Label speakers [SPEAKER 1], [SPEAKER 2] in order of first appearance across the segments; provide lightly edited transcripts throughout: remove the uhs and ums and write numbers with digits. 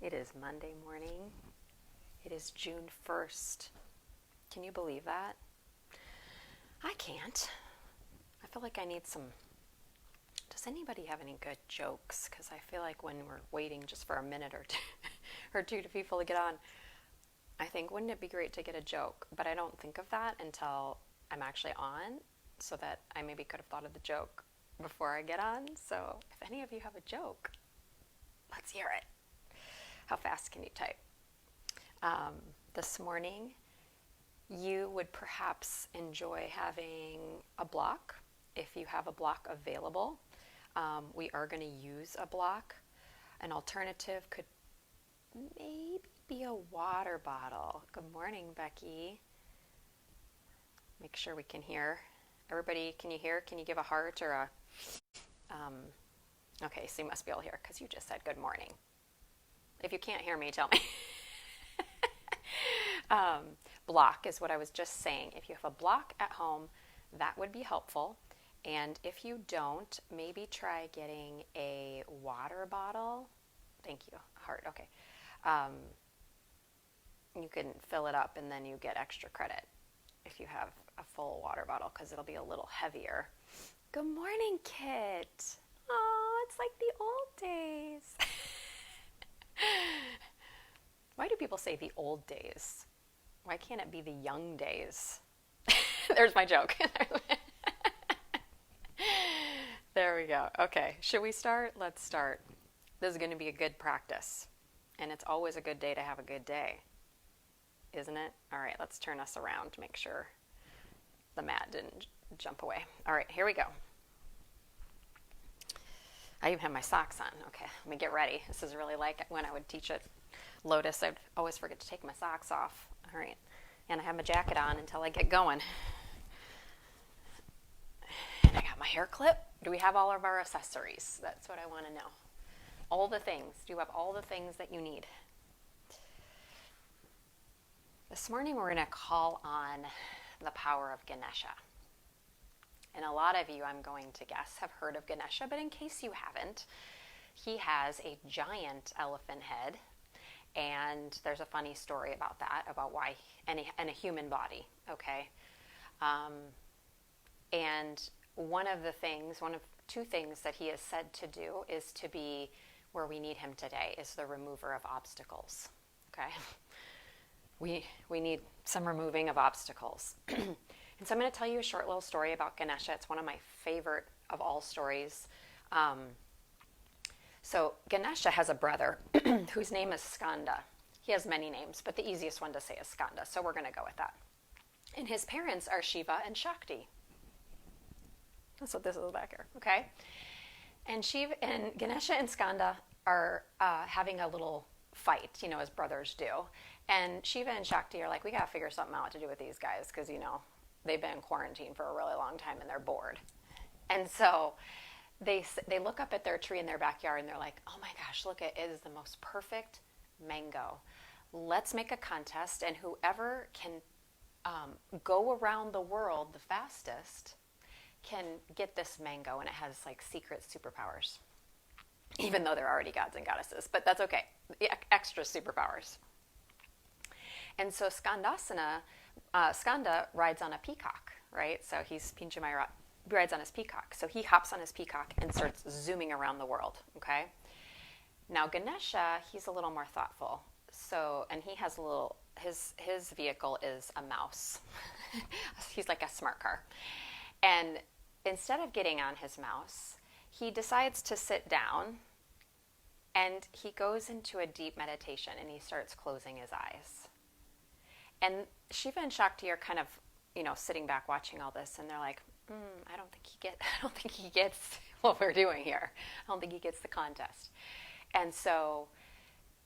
[SPEAKER 1] It is Monday morning. It is June 1st. Can you believe that? I can't. I feel like I need some. Does anybody have any good jokes? Because I feel like when we're waiting just for a minute or two, or two to people to get on, I think, wouldn't it be great to get a joke? But I don't think of that until I'm actually on, so that I maybe could have thought of the joke before I get on. So if any of you have a joke, let's hear it. How fast can you type? This morning, you would perhaps enjoy having a block if you have a block available. We are going to use a block. An alternative could maybe be a water bottle. Good morning, Becky. Make sure we can hear. Everybody, can you hear? Can you give a heart or a... Okay, so you must be able to hear because you just said good morning. If you can't hear me, tell me. Block is what I was just saying. If you have a block at home, that would be helpful. And if you don't, maybe try getting a water bottle. Thank you. Heart. Okay. You can fill it up and then you get extra credit if you have a full water bottle because it'll be a little heavier. Good morning, Kit. Oh, it's like the old days. Why do people say the old days? Why can't it be the young days? There's my joke. There we go. Okay, should we start? Let's start. This is going to be a good practice. And it's always a good day to have a good day, isn't it? All right, let's turn us around to make sure the mat didn't jump away. All right, here we go. I even have my socks on. Okay, let me get ready. This is really like when I would teach at Lotus. I'd always forget to take my socks off. All right, and I have my jacket on until I get going. And I got my hair clip. Do we have all of our accessories? That's what I want to know. All the things. Do you have all the things that you need? This morning we're going to call on the power of Ganesha. And a lot of you, I'm going to guess, have heard of Ganesha, but in case you haven't, he has a giant elephant head, and there's a funny story about that, about why, and a human body, okay? And one of two things that he is said to do is to be where we need him today, is the remover of obstacles, okay? We need some removing of obstacles. And so I'm going to tell you a short little story about Ganesha. It's one of my favorite of all stories. So Ganesha has a brother whose name is Skanda. He has many names, but the easiest one to say is Skanda, so we're going to go with that. And his parents are Shiva and Shakti. That's what this is back here, okay? And Shiva and Ganesha and Skanda are having a little fight, as brothers do. And Shiva and Shakti are like, we got to figure something out to do with these guys because, they've been in quarantine for a really long time and they're bored. And so they look up at their tree in their backyard and they're like, oh my gosh, look, it is the most perfect mango. Let's make a contest, and whoever can go around the world the fastest can get this mango, and it has like secret superpowers, even though they're already gods and goddesses, but that's okay. Extra superpowers. And so Skanda rides on a peacock, right? So he's Pinchamayra rides on his peacock. So he hops on his peacock and starts zooming around the world, okay? Now Ganesha, he's a little more thoughtful. So, and he has his vehicle is a mouse. He's like a smart car. And instead of getting on his mouse, he decides to sit down and he goes into a deep meditation and he starts closing his eyes. And Shiva and Shakti are kind of, sitting back watching all this, and they're like, I don't think he gets what we're doing here. I don't think he gets the contest. And so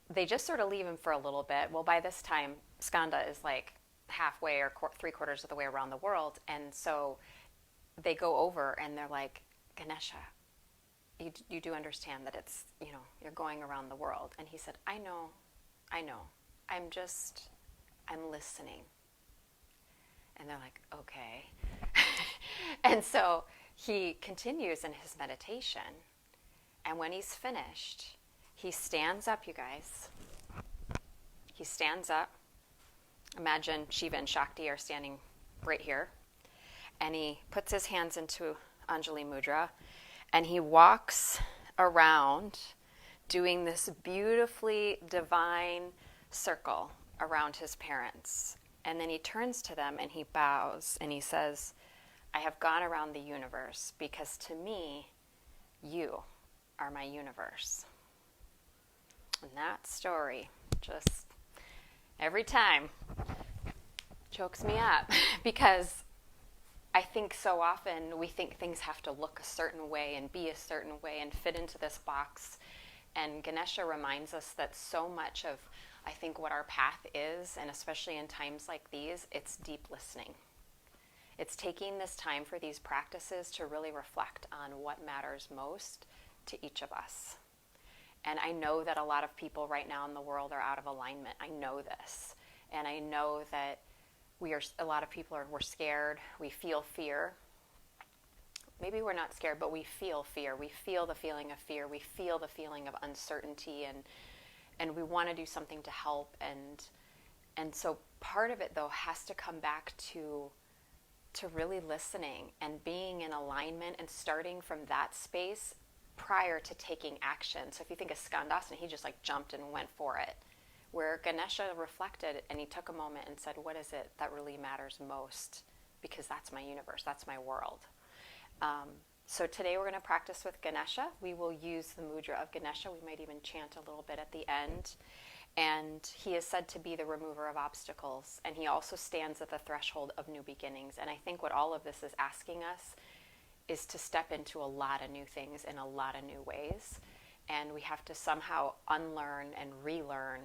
[SPEAKER 1] they just sort of leave him for a little bit. Well, by this time, Skanda is like halfway or three-quarters of the way around the world. And so they go over and they're like, Ganesha, you do understand that it's, you're going around the world. And he said, I know. I'm listening. And they're like, okay. And so he continues in his meditation. And when he's finished, He stands up, you guys. He stands up. Imagine Shiva and Shakti are standing right here. And he puts his hands into Anjali Mudra. And he walks around doing this beautifully divine circle around his parents. And then he turns to them and he bows and he says, I have gone around the universe because to me, you are my universe. And that story just every time chokes me up because I think so often we think things have to look a certain way and be a certain way and fit into this box. And Ganesha reminds us that so much of, I think, what our path is, and especially in times like these, it's deep listening. It's taking this time for these practices to really reflect on what matters most to each of us. And I know that a lot of people right now in the world are out of alignment. I know this. And I know that a lot of people we're scared. We feel fear. Maybe we're not scared, but we feel fear. We feel the feeling of fear. We feel the feeling of uncertainty, and we want to do something to help. And so part of it, though, has to come back to really listening and being in alignment and starting from that space prior to taking action. So if you think of Skandasana, he just like jumped and went for it. Where Ganesha reflected and he took a moment and said, what is it that really matters most? Because that's my universe, that's my world. So today we're going to practice with Ganesha. We will use the mudra of Ganesha. We might even chant a little bit at the end. And he is said to be the remover of obstacles. And he also stands at the threshold of new beginnings. And I think what all of this is asking us is to step into a lot of new things in a lot of new ways. And we have to somehow unlearn and relearn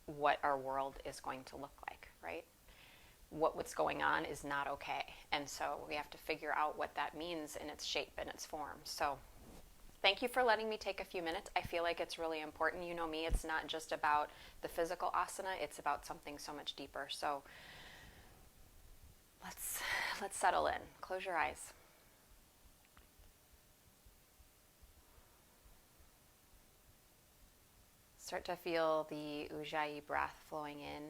[SPEAKER 1] what our world is going to look like, right? What's going on is not okay. And so we have to figure out what that means in its shape and its form. So thank you for letting me take a few minutes. I feel like it's really important. You know me, it's not just about the physical asana, it's about something so much deeper. So let's settle in. Close your eyes. Start to feel the Ujjayi breath flowing in.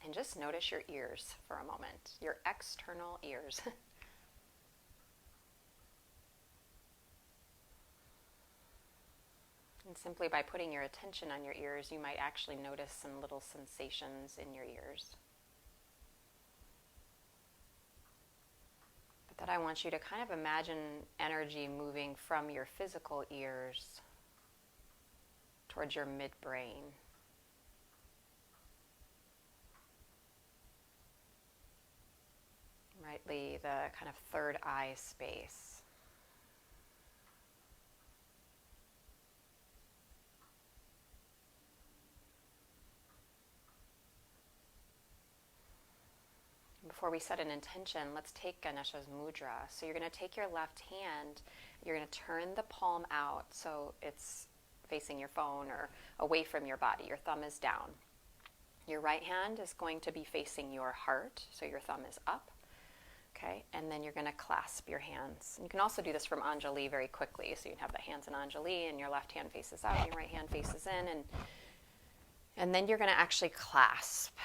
[SPEAKER 1] And just notice your ears for a moment, your external ears. And simply by putting your attention on your ears, you might actually notice some little sensations in your ears. But then I want you to kind of imagine energy moving from your physical ears towards your midbrain. Rightly, the kind of third eye space. Before we set an intention, let's take Ganesha's mudra. So you're going to take your left hand, you're going to turn the palm out so it's facing your phone or away from your body. Your thumb is down. Your right hand is going to be facing your heart, so your thumb is up. Okay, and then you're going to clasp your hands. And you can also do this from Anjali very quickly. So you can have the hands in Anjali and your left hand faces out and your right hand faces in. And then you're going to actually clasp.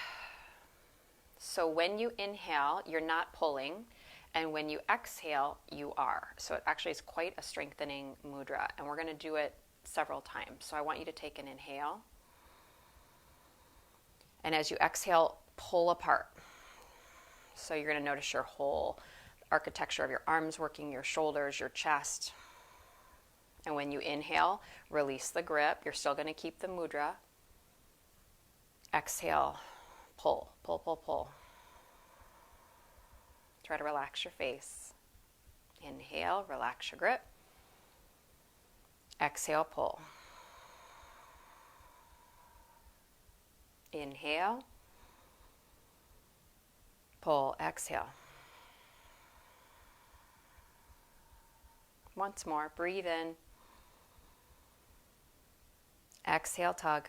[SPEAKER 1] So when you inhale, you're not pulling. And when you exhale, you are. So it actually is quite a strengthening mudra. And we're going to do it several times. So I want you to take an inhale. And as you exhale, pull apart. So you're going to notice your whole architecture of your arms working, your shoulders, your chest. And when you inhale, release the grip. You're still going to keep the mudra. Exhale, pull, pull, pull, pull. Try to relax your face. Inhale, relax your grip. Exhale, pull. Inhale. Pull, exhale. Once more, breathe in. Exhale, tug.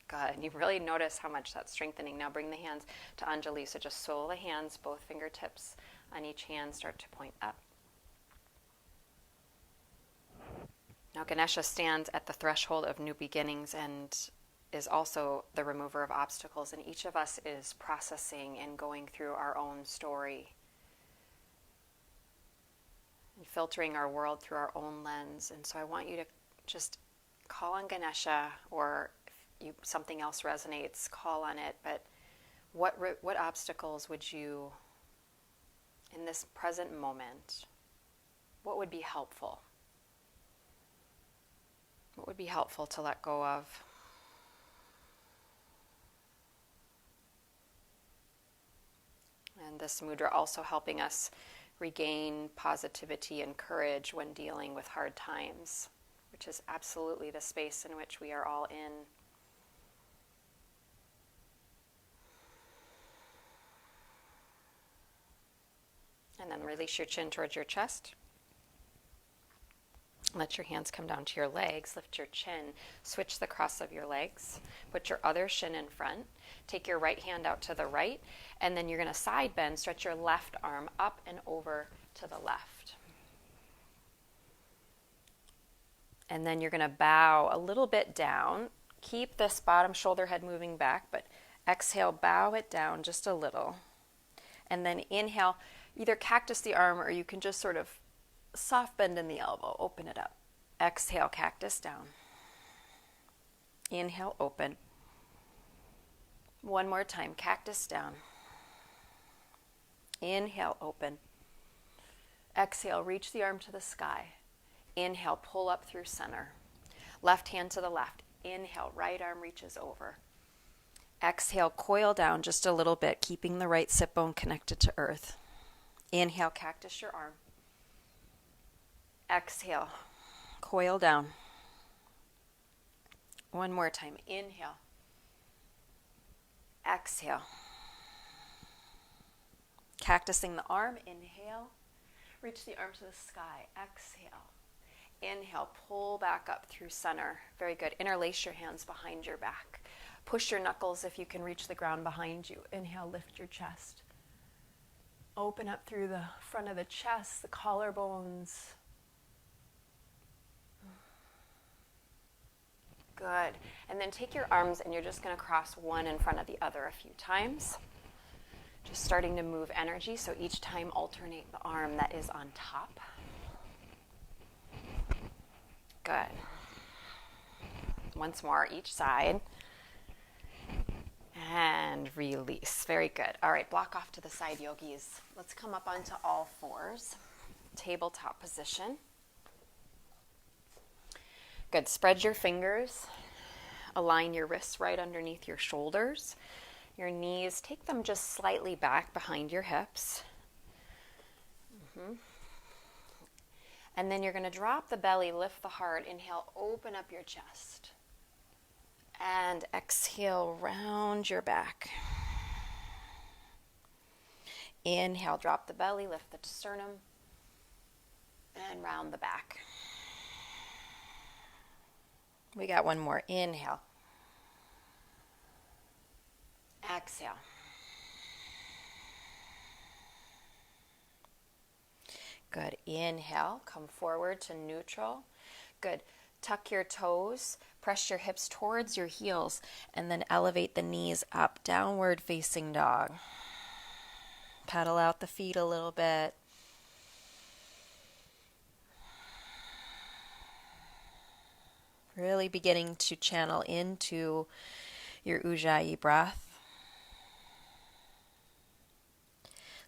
[SPEAKER 1] Good. And you really notice how much that's strengthening. Now bring the hands to Anjali. So just swirl the hands, both fingertips on each hand start to point up. Now Ganesha stands at the threshold of new beginnings and is also the remover of obstacles, and each of us is processing and going through our own story and filtering our world through our own lens. And so I want you to just call on Ganesha, or if something else resonates, call on it. But what obstacles would you, in this present moment, what would be helpful? What would be helpful to let go of? And this mudra also helping us regain positivity and courage when dealing with hard times, which is absolutely the space in which we are all in. And then release your chin towards your chest. Let your hands come down to your legs. Lift your chin. Switch the cross of your legs. Put your other shin in front. Take your right hand out to the right. And then you're going to side bend. Stretch your left arm up and over to the left. And then you're going to bow a little bit down. Keep this bottom shoulder head moving back, but exhale, bow it down just a little. And then inhale, either cactus the arm, or you can just sort of soft bend in the elbow, open it up. Exhale, cactus down. Inhale, open. One more time, cactus down. Inhale, open. Exhale, reach the arm to the sky. Inhale, pull up through center. Left hand to the left. Inhale, right arm reaches over. Exhale, coil down just a little bit, keeping the right sit bone connected to earth. Inhale, cactus your arm. Exhale, coil down. One more time. Inhale. Exhale. Cactusing the arm. Inhale. Reach the arm to the sky. Exhale. Inhale. Pull back up through center. Very good. Interlace your hands behind your back. Push your knuckles if you can reach the ground behind you. Inhale. Lift your chest. Open up through the front of the chest, the collarbones. Good. And then take your arms and you're just going to cross one in front of the other a few times. Just starting to move energy, so each time alternate the arm that is on top. Good. Once more, each side. And release. Very good. All right, block off to the side, yogis. Let's come up onto all fours. Tabletop position. Good. Spread your fingers. Align your wrists right underneath your shoulders. Your knees, take them just slightly back behind your hips. And then you're going to drop the belly, lift the heart. Inhale, open up your chest. And exhale, round your back. Inhale, drop the belly, lift the sternum, and round the back. We got one more. Inhale. Exhale. Good. Inhale. Come forward to neutral. Good. Tuck your toes. Press your hips towards your heels. And then elevate the knees up. Downward facing dog. Pedal out the feet a little bit. Really beginning to channel into your Ujjayi breath.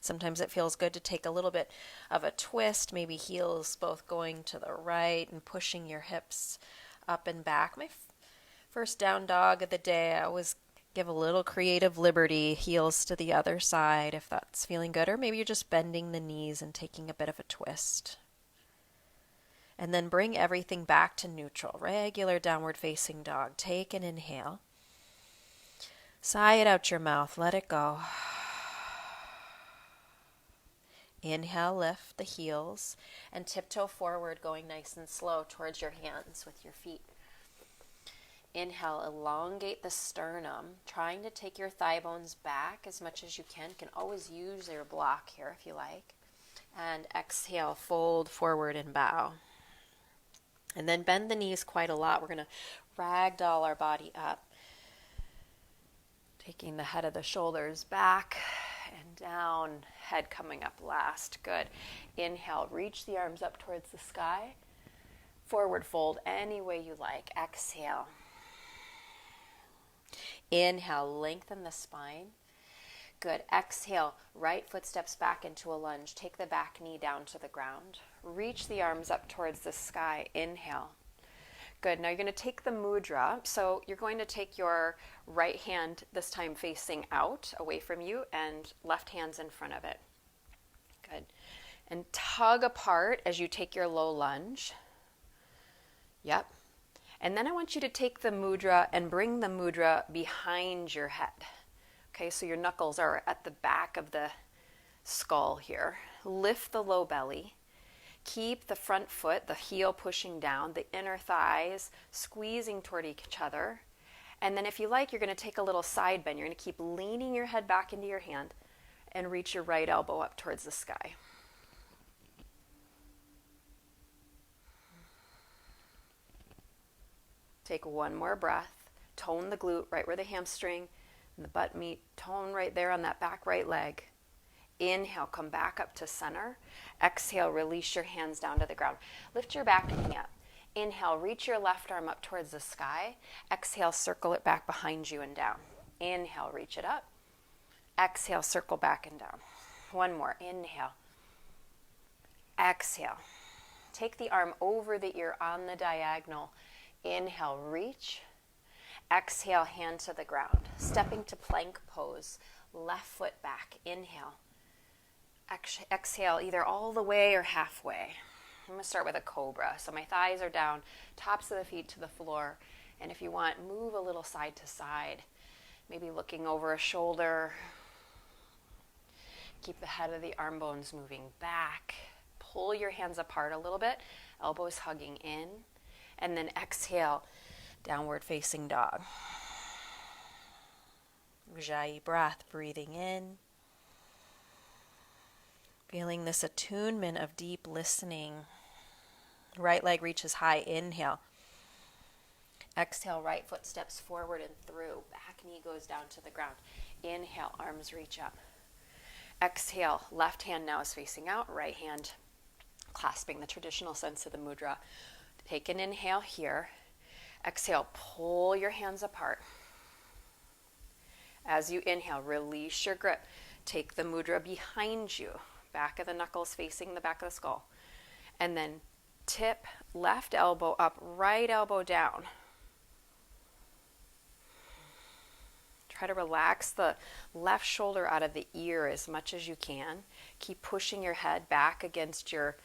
[SPEAKER 1] Sometimes it feels good to take a little bit of a twist, maybe heels both going to the right and pushing your hips up and back. My first down dog of the day, I always give a little creative liberty, heels to the other side if that's feeling good, or maybe you're just bending the knees and taking a bit of a twist. And then bring everything back to neutral, regular downward facing dog. Take an inhale. Sigh it out your mouth, let it go. Inhale, lift the heels and tiptoe forward, going nice and slow towards your hands with your feet.
[SPEAKER 2] Inhale, elongate the sternum, trying to take your thigh bones back as much as you can. You can always use your block here if you like. And exhale, fold forward and bow. And then bend the knees quite a lot. We're going to ragdoll our body up. Taking the head of the shoulders back and down, head coming up last. Good. Inhale, reach the arms up towards the sky. Forward fold any way you like. Exhale. Inhale, lengthen the spine. Good. Exhale, right foot steps back into a lunge. Take the back knee down to the ground. Reach the arms up towards the sky. Inhale. Good. Now you're going to take the mudra. So you're going to take your right hand, this time facing out, away from you, and left hand's in front of it. Good. And tug apart as you take your low lunge. Yep. And then I want you to take the mudra and bring the mudra behind your head. Okay, so your knuckles are at the back of the skull here. Lift the low belly. Keep the front foot, the heel pushing down, the inner thighs squeezing toward each other. And then if you like, you're going to take a little side bend. You're going to keep leaning your head back into your hand and reach your right elbow up towards the sky. Take one more breath. Tone the glute right where the hamstring and the butt meet. Tone right there on that back right leg. Inhale, come back up to center. Exhale, release your hands down to the ground. Lift your back knee up. Inhale, reach your left arm up towards the sky. Exhale, circle it back behind you and down. Inhale, reach it up. Exhale, circle back and down. One more. Inhale. Exhale. Take the arm over the ear on the diagonal. Inhale, reach. Exhale, hand to the ground. Stepping to plank pose. Left foot back. Inhale. Exhale, either all the way or halfway. I'm going to start with a cobra. So my thighs are down, tops of the feet to the floor. And if you want, move a little side to side. Maybe looking over a shoulder. Keep the head of the arm bones moving back. Pull your hands apart a little bit. Elbows hugging in. And then exhale, downward facing dog. Ujjayi breath, breathing in. Feeling this attunement of deep listening. Right leg reaches high, inhale. Exhale, right foot steps forward and through. Back knee goes down to the ground. Inhale, arms reach up. Exhale, left hand now is facing out, right hand clasping the traditional sense of the mudra. Take an inhale here. Exhale, pull your hands apart. As you inhale, release your grip. Take the mudra behind you, back of the knuckles facing the back of the skull. And then tip left elbow up, right elbow down. Try to relax the left shoulder out of the ear as much as you can. Keep pushing your head back against your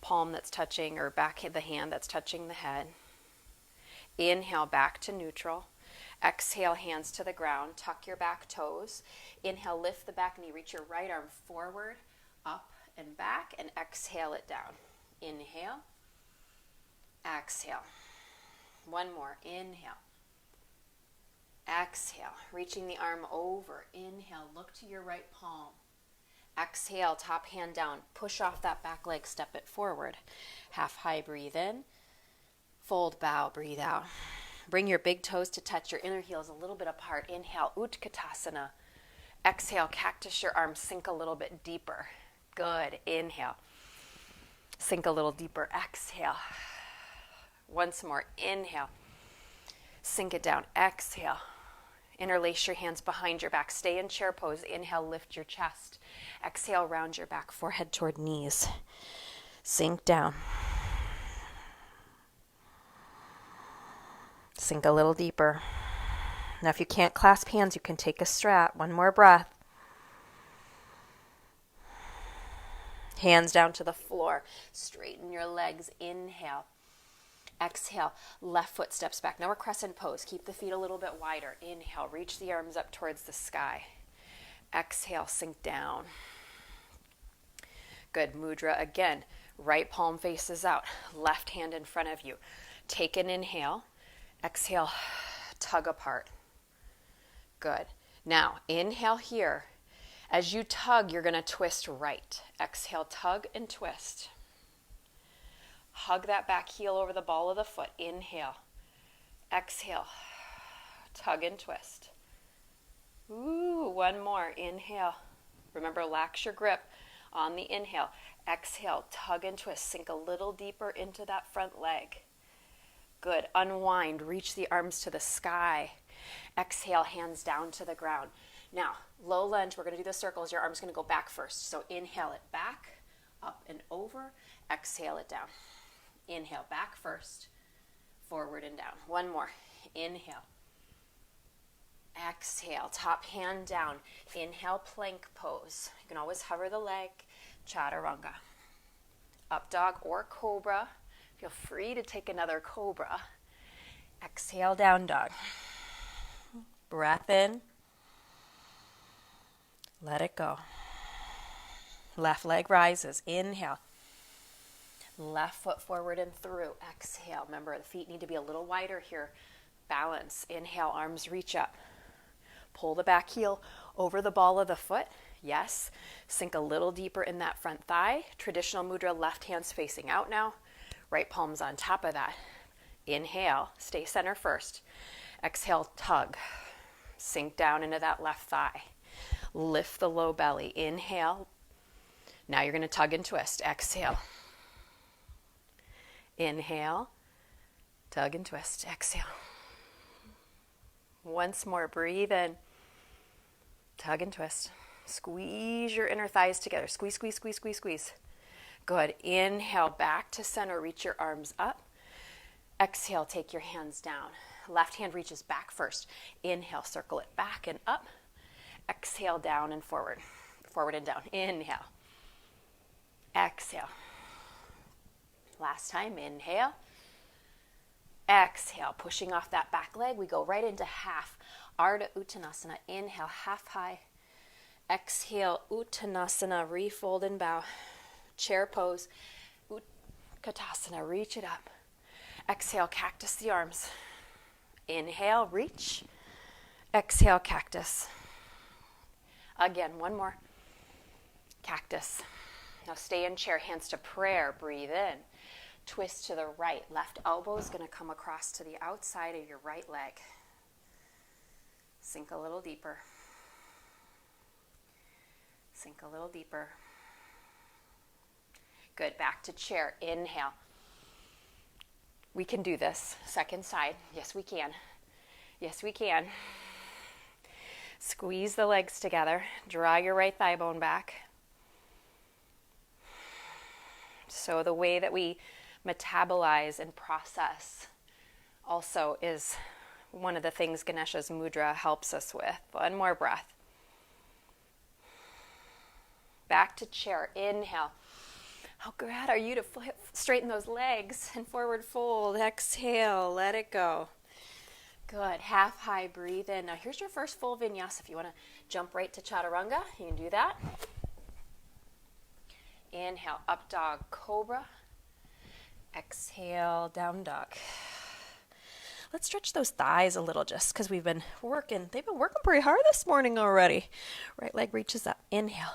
[SPEAKER 2] palm that's touching, or back of the hand that's touching the head. Inhale, back to neutral. Exhale, hands to the ground. Tuck your back toes. Inhale, lift the back knee. Reach your right arm forward, up and back, and exhale it down. Inhale. Exhale. One more. Inhale. Exhale. Reaching the arm over. Inhale. Look to your right palm. Exhale, top hand down. Push off that back leg, step it forward. Half high, breathe in. Fold, bow, breathe out. Bring your big toes to touch your inner heels a little bit apart. Inhale, Utkatasana. Exhale, cactus your arms, sink a little bit deeper. Good. Inhale. Sink a little deeper. Exhale. Once more. Inhale. Sink it down. Exhale. Interlace your hands behind your back. Stay in chair pose. Inhale, lift your chest. Exhale, round your back, forehead toward knees. Sink down. Sink a little deeper. Now, if you can't clasp hands, you can take a strat. One more breath. Hands down to the floor. Straighten your legs. Inhale. Exhale, left foot steps back. Now we're crescent pose. Keep the feet a little bit wider. Inhale, reach the arms up towards the sky. Exhale, sink down. Good. Mudra again. Right palm faces out. Left hand in front of you. Take an inhale. Exhale,
[SPEAKER 1] tug apart. Good. Now, inhale here. As you tug, you're going to twist right. Exhale, tug and twist. Hug that back heel over the ball of the foot. Inhale. Exhale. Tug and twist. Ooh, one more. Inhale. Remember, relax your grip on the inhale. Exhale, tug and twist. Sink a little deeper into that front leg. Good. Unwind. Reach the arms to the sky. Exhale, hands down to the ground. Now, low lunge, we're going to do the circles. Your arm's going to go back first. So inhale it back, up and over. Exhale it down. Inhale, back first, forward and down. One more. Inhale. Exhale, top hand down. Inhale, plank pose. You can always hover the leg. Chaturanga. Up dog or cobra. Feel free to take another cobra. Exhale, down dog. Breath in. Let it go. Left leg rises. Inhale. Left foot forward and through. Exhale. Remember, the feet need to be a little wider here. Balance. Inhale, arms reach up. Pull the back heel over the ball of the foot. Yes. Sink a little deeper in that front thigh. Traditional mudra, left hand's facing out now. Right palm's on top of that. Inhale. Stay center first. Exhale, tug. Sink down into that left thigh. Lift the low belly. Inhale. Now you're going to tug and twist. Exhale. Inhale. Tug and twist. Exhale. Once more. Breathe in. Tug and twist. Squeeze your inner thighs together. Squeeze, squeeze, squeeze, squeeze, squeeze. Good. Inhale. Back to center. Reach your arms up. Exhale. Take your hands down. Left hand reaches back first. Inhale. Circle it back and up. Exhale, down and forward. Forward and down. Inhale. Exhale. Last time. Inhale. Exhale. Pushing off that back leg. We go right into half. Ardha Uttanasana. Inhale, half high. Exhale, Uttanasana. Refold and bow. Chair pose. Utkatasana. Reach it up. Exhale, cactus the arms. Inhale, reach. Exhale, cactus. Again, one more. Cactus. Now stay in chair, hands to prayer. Breathe in. Twist to the right. Left elbow is going to come across to the outside of your right leg. Sink a little deeper. Sink a little deeper. Good. Back to chair. Inhale. We can do this. Second side. Yes, we can. Yes, we can. Squeeze the legs together. Draw your right thigh bone back. So the way that we metabolize and process also is one of the things Ganesha's mudra helps us with. One more breath. Back to chair. Inhale. How glad are you to straighten those legs and forward fold. Exhale. Let it go. Good. Half high. Breathe in. Now here's your first full vinyasa. If you want to jump right to chaturanga, you can do that. Inhale. Up dog. Cobra. Exhale. Down dog. Let's stretch those thighs a little just because we've been working. They've been working pretty hard this morning already. Right leg reaches up. Inhale.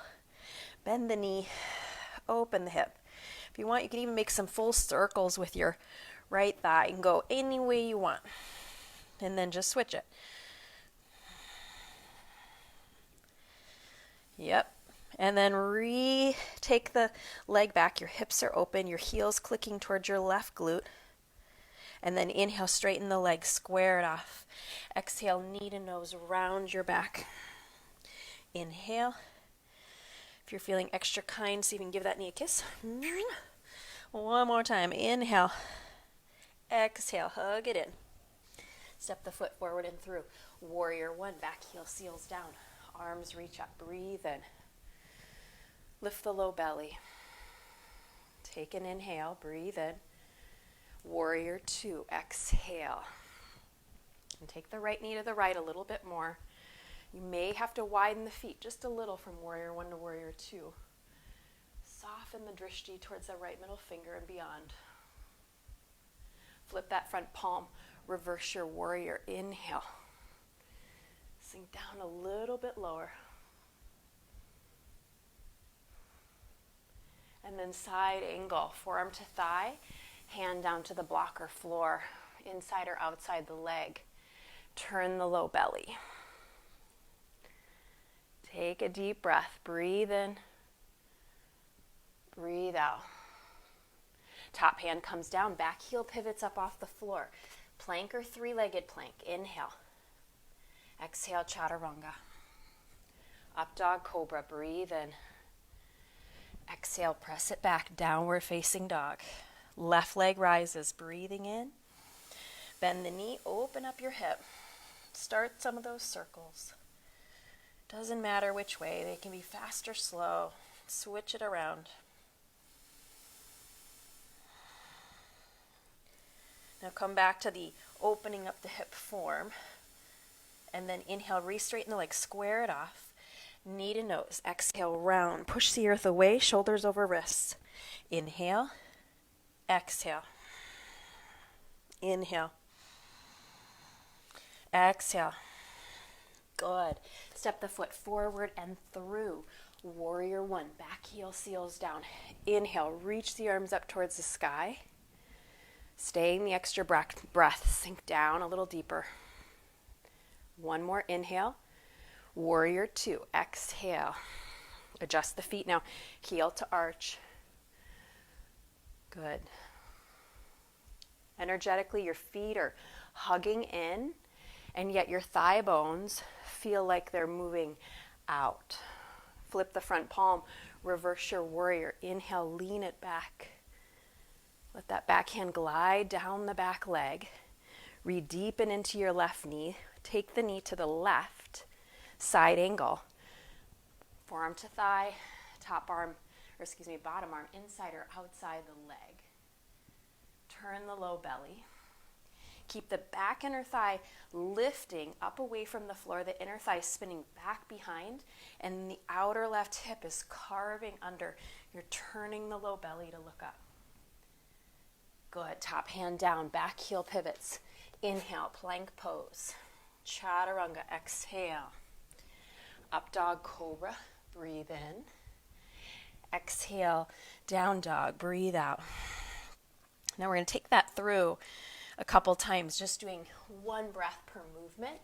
[SPEAKER 1] Bend the knee. Open the hip. If you want, you can even make some full circles with your right thigh. You can go any way you want. And then just switch it. Yep. And then take the leg back. Your hips are open. Your heels clicking towards your left glute. And then inhale, straighten the leg, square it off. Exhale, knee to nose, round your back. Inhale. If you're feeling extra kind, so you can give that knee a kiss. One more time. Inhale. Exhale, hug it in. Step the foot forward and through. Warrior one, back heel seals down. Arms reach up. Breathe in. Lift the low belly. Take an inhale. Breathe in. Warrior two. Exhale. And take the right knee to the right a little bit more. You may have to widen the feet just a little from warrior one to warrior two. Soften the drishti towards the right middle finger and beyond. Flip that front palm Reverse your warrior. Inhale. Sink down a little bit lower. And then side angle, forearm to thigh, hand down to the block or floor, inside or outside the leg. Turn the low belly. Take a deep breath. Breathe in. Breathe out. Top hand comes down, back heel pivots up off the floor. Plank or three-legged plank. Inhale. Exhale, chaturanga. Up dog cobra. Breathe in. Exhale, press it back, downward facing dog. Left leg rises, breathing in. Bend the knee, open up your hip. Start some of those circles. Doesn't matter which way, they can be fast or slow. Switch it around. Now come back to the opening up the hip form. And then inhale, re-straighten the legs, square it off. Knee to nose. Exhale, round. Push the earth away, shoulders over wrists. Inhale. Exhale. Inhale. Exhale. Good. Step the foot forward and through. Warrior one. Back heel seals down. Inhale. Reach the arms up towards the sky. Staying the extra breath. Sink down a little deeper. One more inhale. Warrior two. Exhale. Adjust the feet now. Heel to arch. Good. Energetically, your feet are hugging in, and yet your thigh bones feel like they're moving out. Flip the front palm. Reverse your warrior. Inhale, lean it back. Let that back hand glide down the back leg. Re-deepen into your left knee. Take the knee to the left. Side angle. Forearm to thigh, bottom arm inside or outside the leg. Turn the low belly. Keep the back inner thigh lifting up away from the floor, the inner thigh spinning back behind, and the outer left hip is carving under. You're turning the low belly to look up. Good. Top hand down, back heel pivots. Inhale, plank pose. Chaturanga, exhale. Up dog cobra, breathe in. Exhale, down dog, breathe out. Now we're going to take that through a couple times, just doing one breath per movement.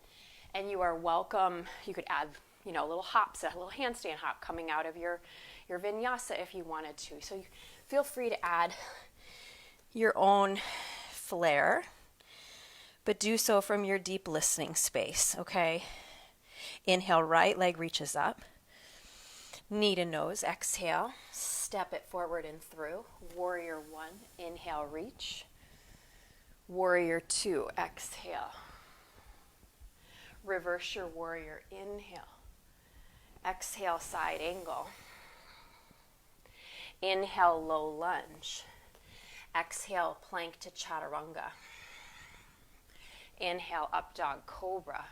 [SPEAKER 1] And you are welcome, you could add, little hops, a little handstand hop coming out of your vinyasa if you wanted to. So you feel free to add your own flair, but do so from your deep listening space, okay? Inhale, right leg reaches up. Knee to nose, exhale. Step it forward and through. Warrior one, inhale, reach. Warrior two, exhale. Reverse your warrior, inhale. Exhale, side angle. Inhale, low lunge. Exhale, plank to chaturanga. Inhale, up dog cobra.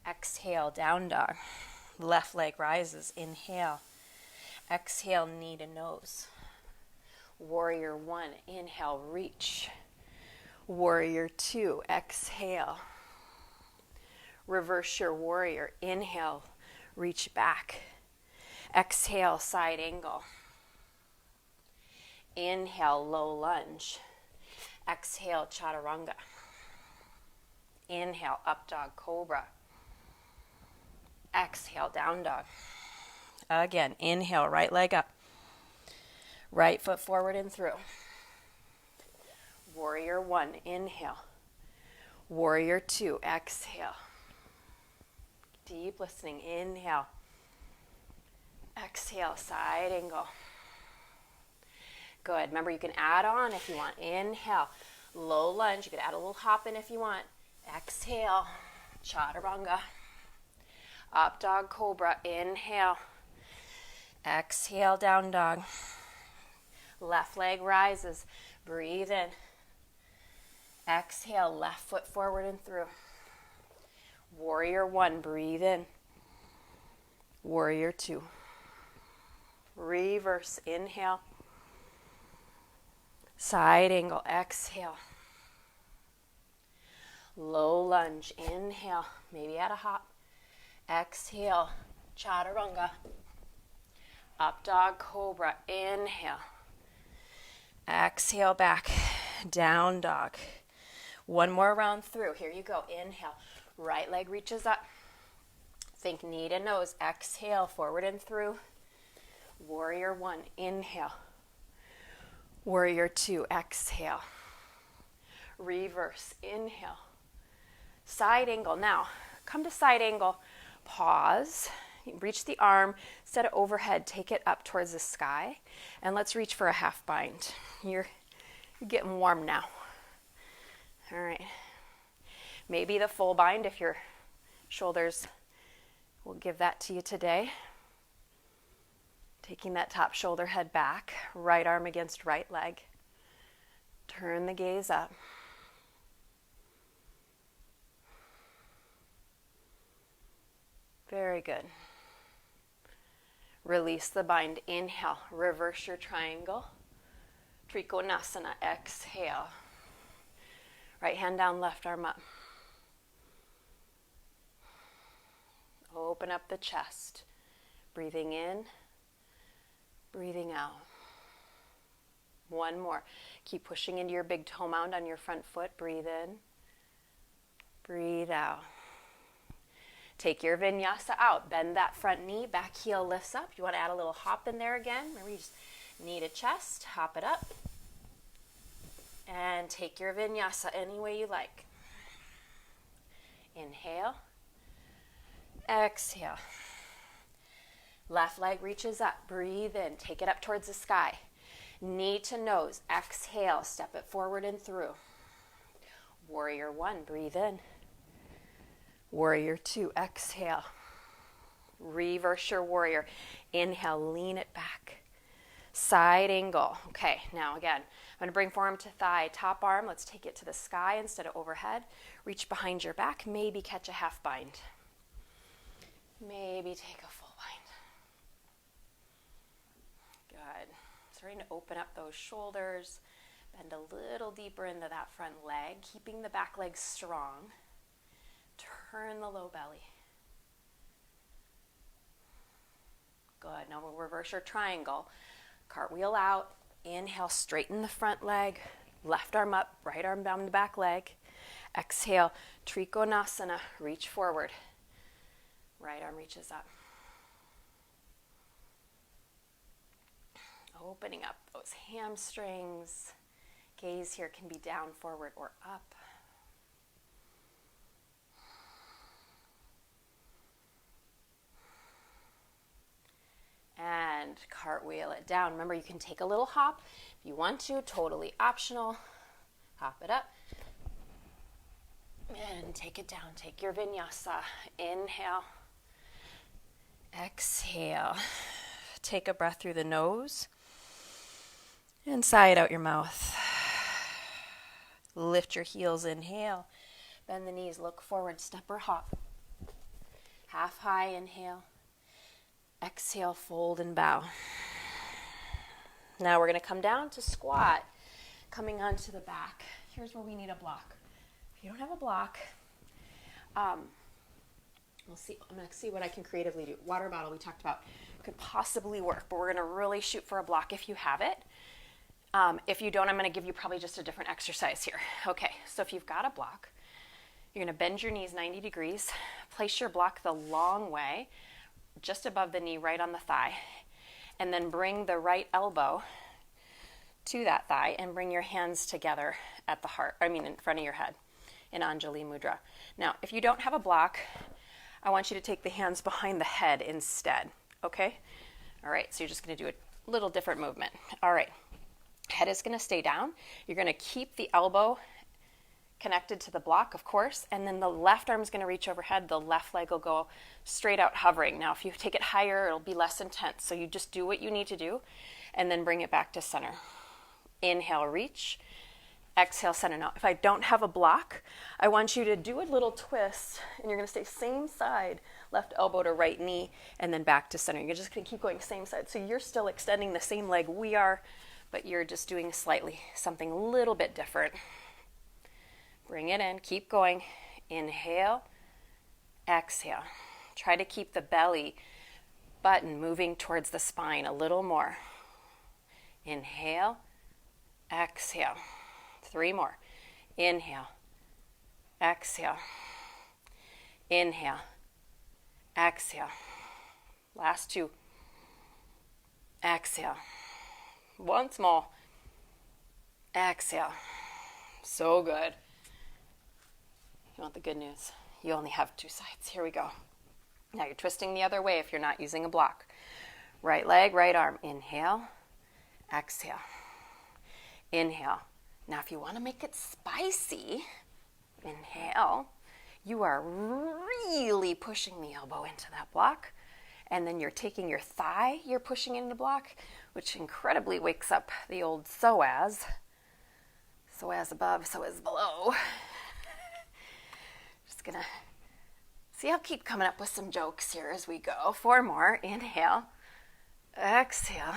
[SPEAKER 1] Exhale, down dog. Left leg rises. Inhale. Exhale, knee to nose. Warrior one, inhale, reach. Warrior two, exhale. Reverse your warrior. Inhale, reach back. Exhale, side angle. Inhale, low lunge. Exhale, chaturanga. Inhale, up dog cobra. Exhale, down dog. Again, inhale, right leg up. Right foot forward and through. Warrior one, inhale. Warrior two, exhale. Deep listening, inhale. Exhale, side angle. Good. Remember, you can add on if you want. Inhale, low lunge. You could add a little hop in if you want. Exhale, chaturanga. Up dog cobra, inhale. Exhale, down dog. Left leg rises. Breathe in. Exhale, left foot forward and through. Warrior one, breathe in. Warrior two. Reverse, inhale. Side angle, exhale.
[SPEAKER 2] Low lunge. Inhale. Maybe add a hop. Exhale. Chaturanga. Up dog cobra. Inhale. Exhale back. Down dog. One more round through. Here you go. Inhale. Right leg reaches up. Think knee to nose. Exhale. Forward and through. Warrior one. Inhale. Warrior two. Exhale. Reverse. Inhale. Side angle. Now, come to side angle. Pause. Reach the arm. Instead of overhead, take it up towards the sky. And let's reach for a half bind. You're getting warm now. All right. Maybe the full bind if your shoulders will give that to you today. Taking that top shoulder head back. Right arm against right leg. Turn the gaze up. Very good. Release the bind. Inhale. Reverse your triangle. Trikonasana. Exhale. Right hand down, left arm up. Open up the chest. Breathing in. Breathing out. One more. Keep pushing into your big toe mound on your front foot. Breathe in. Breathe out. Take your vinyasa out. Bend that front knee. Back heel lifts up. You want to add a little hop in there again. Remember, you just knee to chest. Hop it up. And take your vinyasa any way you like. Inhale. Exhale. Left leg reaches up. Breathe in. Take it up towards the sky. Knee to nose. Exhale. Step it forward and through. Warrior one. Breathe in. Warrior two. Exhale. Reverse your warrior. Inhale. Lean it back. Side angle. Okay, now again, I'm going to bring forearm to thigh. Top arm, let's take it to the sky instead of overhead. Reach behind your back. Maybe catch a half bind. Maybe take a full bind. Good. Starting to open up those shoulders. Bend a little deeper into that front leg, keeping the back leg strong. Turn the low belly. Good. Now we'll reverse your triangle. Cartwheel out. Inhale, straighten the front leg. Left arm up, right arm down the back leg. Exhale, Trikonasana. Reach forward. Right arm reaches up. Opening up those hamstrings. Gaze here can be down, forward, or up. And cartwheel it down. Remember, you can take a little hop if you want to, totally optional. Hop it up. And take it down. Take your vinyasa. Inhale. Exhale. Take a breath through the nose. And sigh it out your mouth. Lift your heels. Inhale. Bend the knees. Look forward. Step or hop. Half high. Inhale. Exhale, fold and bow. Now we're going to come down to squat, coming onto the back. Here's where we need a block. If you don't have a block, we'll see. I'm going to see what I can creatively do. Water bottle we talked about could possibly work, but we're going to really shoot for a block if you have it. If you don't, I'm going to give you probably just a different exercise here. Okay, so if you've got a block, you're going to bend your knees 90 degrees, place your block the long way, just above the knee, right on the thigh, and then bring the right elbow to that thigh and bring your hands together at the heart, in front of your head in Anjali Mudra. Now, if you don't have a block, I want you to take the hands behind the head instead, okay? All right, so you're just going to do a little different movement. All right, head is going to stay down. You're going to keep the elbow connected to the block, of course, and then the left arm is going to reach overhead. The left leg will go straight out hovering. Now, if you take it higher, it'll be less intense. So you just do what you need to do, and then bring it back to center. Inhale, reach. Exhale, center. Now, if I don't have a block, I want you to do a little twist, and you're going to stay same side, left elbow to right knee, and then back to center. You're just going to keep going same side. So you're still extending the same leg we are, but you're just doing slightly something a little bit different.
[SPEAKER 1] Bring it in. Keep going. Inhale. Exhale. Try to keep the belly button moving towards the spine a little more. Inhale. Exhale. 3 more. Inhale. Exhale. Inhale. Exhale. Last 2. Exhale. Once more. Exhale. So good. You want the good news? You only have 2 sides. Here we go. Now you're twisting the other way if you're not using a block. Right leg, right arm. Inhale. Exhale. Inhale. Now if you want to make it spicy, inhale. You are really pushing the elbow into that block. And then you're taking your thigh, you're pushing into the block, which incredibly wakes up the old psoas. Psoas above, psoas below. Just gonna see, I'll keep coming up with some jokes here as we go. 4 more. Inhale. Exhale.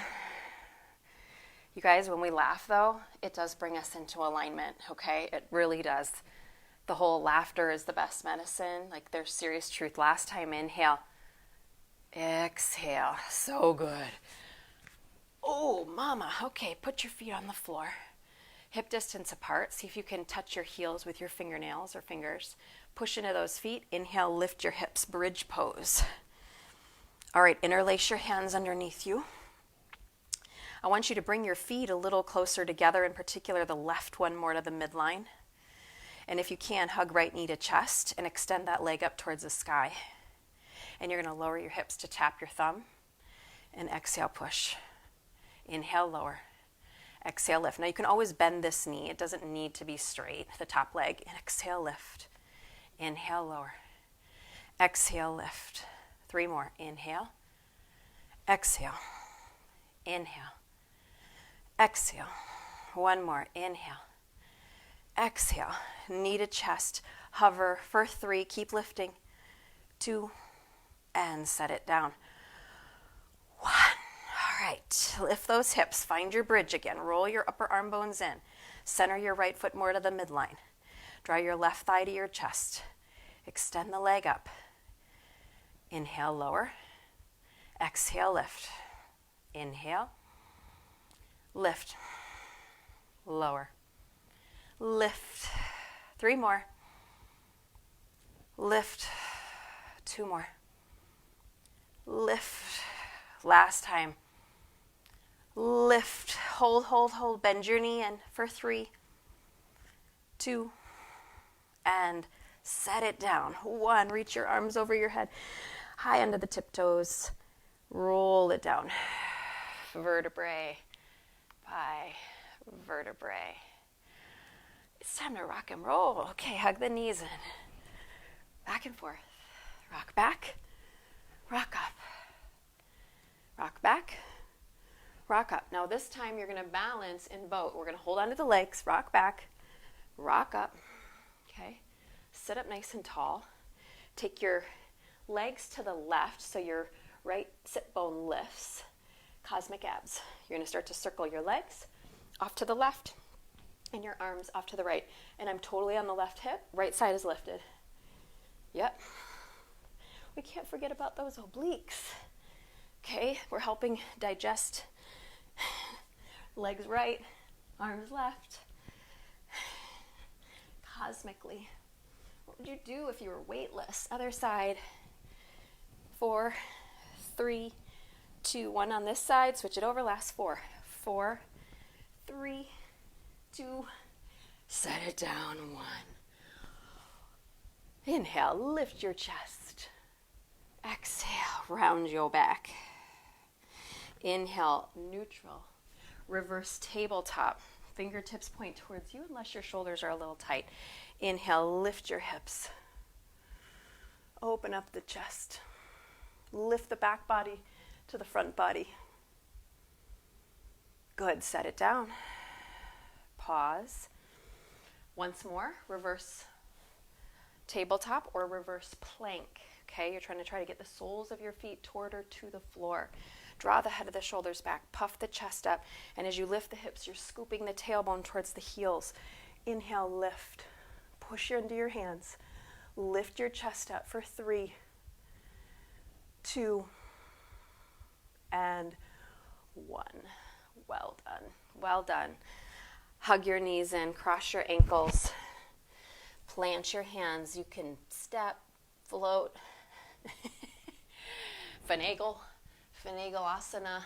[SPEAKER 1] You guys, when we laugh though, it does bring us into alignment, okay? It really does. The whole laughter is the best medicine. Like, there's serious truth. Last time, inhale. Exhale. So good. Oh, mama. Okay, put your feet on the floor. Hip distance apart. See if you can touch your heels with your fingernails or fingers. Push into those feet. Inhale, lift your hips. Bridge pose. All right, interlace your hands underneath you. I want you to bring your feet a little closer together, in particular the left one more to the midline. And if you can, hug right knee to chest and extend that leg up towards the sky. And you're going to lower your hips to tap your thumb. And exhale, push. Inhale, lower. Exhale, lift. Now you can always bend this knee. It doesn't need to be straight, the top leg. And exhale, lift. Inhale, lower. Exhale, lift. 3 more. Inhale. Exhale. Inhale. Exhale. 1 more. Inhale. Exhale. Knee to chest. Hover for 3. Keep lifting. 2. And set it down. 1. All right. Lift those hips. Find your bridge again. Roll your upper arm bones in. Center your right foot more to the midline. Draw your left thigh to your chest. Extend the leg up. Inhale, lower. Exhale, lift. Inhale. Lift. Lower. Lift. 3 more. Lift. 2 more. Lift. Last time. Lift. Hold, hold, hold. Bend your knee in for 3, 2, and set it down. 1. Reach your arms over your head. High under the tiptoes. Roll it down. Vertebrae by vertebrae. It's time to rock and roll. Okay, hug the knees in. Back and forth. Rock back. Rock up. Rock back. Rock up. Now this time you're going to balance in boat. We're going to hold onto the legs. Rock back. Rock up. Okay. Sit up nice and tall. Take your legs to the left so your right sit bone lifts. Cosmic abs. You're going to start to circle your legs off to the left and your arms off to the right. And I'm totally on the left hip. Right side is lifted. Yep. We can't forget about those obliques. Okay, we're helping digest. Legs right, arms left. Cosmically. What would you do if you were weightless? Other side. 4, 3, 2, 1 on this side. Switch it over. Last 4. 4, 3, 2. Set it down. 1. Inhale. Lift your chest. Exhale. Round your back. Inhale. Neutral. Reverse tabletop. Fingertips point towards you unless your shoulders are a little tight. Inhale. Lift your hips. Open up the chest. Lift the back body to the front body. Good. Set it down. Pause. Once more. Reverse tabletop or reverse plank. Okay, you're trying to get the soles of your feet toward or to the floor. Draw the head of the shoulders back. Puff the chest up. And as you lift the hips, you're scooping the tailbone towards the heels. Inhale, lift.
[SPEAKER 3] push into your hands. Lift your chest up for 3, 2, and 1. Well done.
[SPEAKER 2] Well done. Hug your knees in, cross your ankles, plant your hands. You can step, float, finagle-asana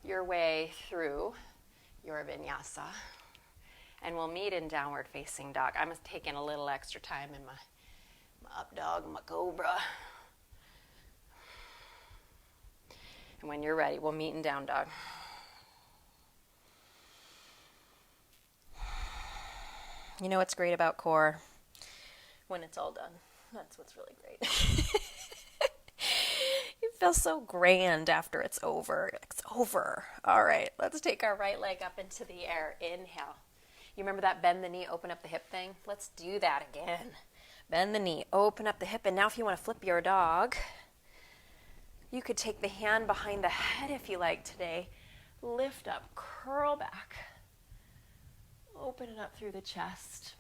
[SPEAKER 2] your way through your vinyasa. And we'll meet in downward facing dog. I'm taking a little extra time in my up dog, my cobra. And when you're ready, we'll meet in down dog. You know what's great about core? When it's all done. That's what's really great. You feel so grand after it's over. It's over. All right, let's take our right leg up into the air. Inhale. You remember that bend the knee, open up the hip thing? Let's do that again. Bend the knee, open up the hip. And now if you want to flip your dog, you could take the hand behind the head if you like today. Lift up, curl back. Open it up through the chest.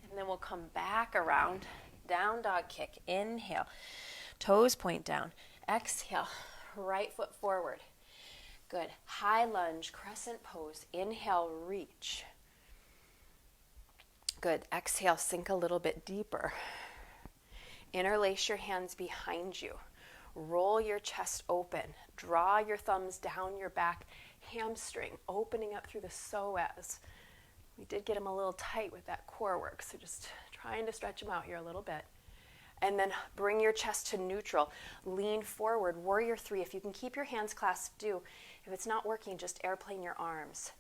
[SPEAKER 2] And then we'll come back around. Down dog kick. Inhale. Toes point down. Exhale. Right foot forward. Good. High lunge, crescent pose. Inhale, reach. Good. Exhale, sink a little bit deeper. Interlace your hands behind you. Roll your chest open. Draw your thumbs down your back. Hamstring, opening up through the psoas. We did get them a little tight with that core work, so just trying to stretch them out here a little bit. And then bring your chest to neutral. Lean forward, warrior 3. If you can keep your hands clasped, do. If it's not working, just airplane your arms.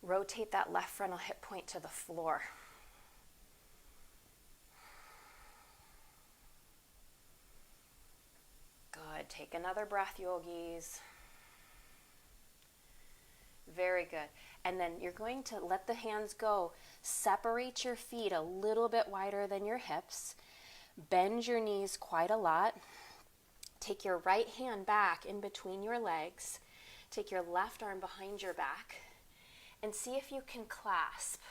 [SPEAKER 2] Rotate that left frontal hip point to the floor. Good. Take another breath, yogis. Very good. And then you're going to let the hands go. Separate your feet a little bit wider than your hips. Bend your knees quite a lot. Take your right hand back in between your legs. Take your left arm behind your back. And see if you can clasp.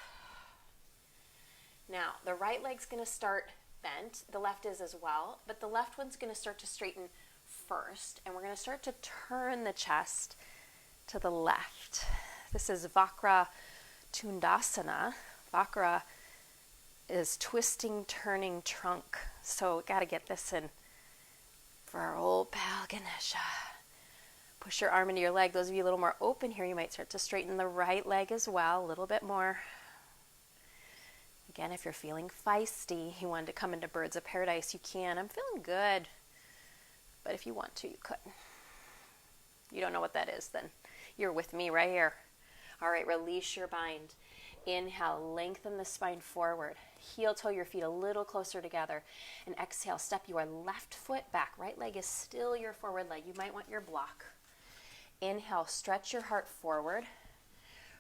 [SPEAKER 2] Now, the right leg's going to start bent. The left is as well. But the left one's going to start to straighten first. And we're going to start to turn the chest to the left. This is Vakra Tundasana. Vakra is twisting, turning trunk. So we got to get this in for our old pal Ganesha. Push your arm into your leg. Those of you a little more open here, you might start to straighten the right leg as well, a little bit more. Again, if you're feeling feisty, you wanted to come into Birds of Paradise, you can. I'm feeling good. But if you want to, you could. You don't know what that is, then you're with me right here. All right, release your bind. Inhale, lengthen the spine forward. Heel toe your feet a little closer together. And exhale, step your left foot back. Right leg is still your forward leg. You might want your block. Inhale, stretch your heart forward.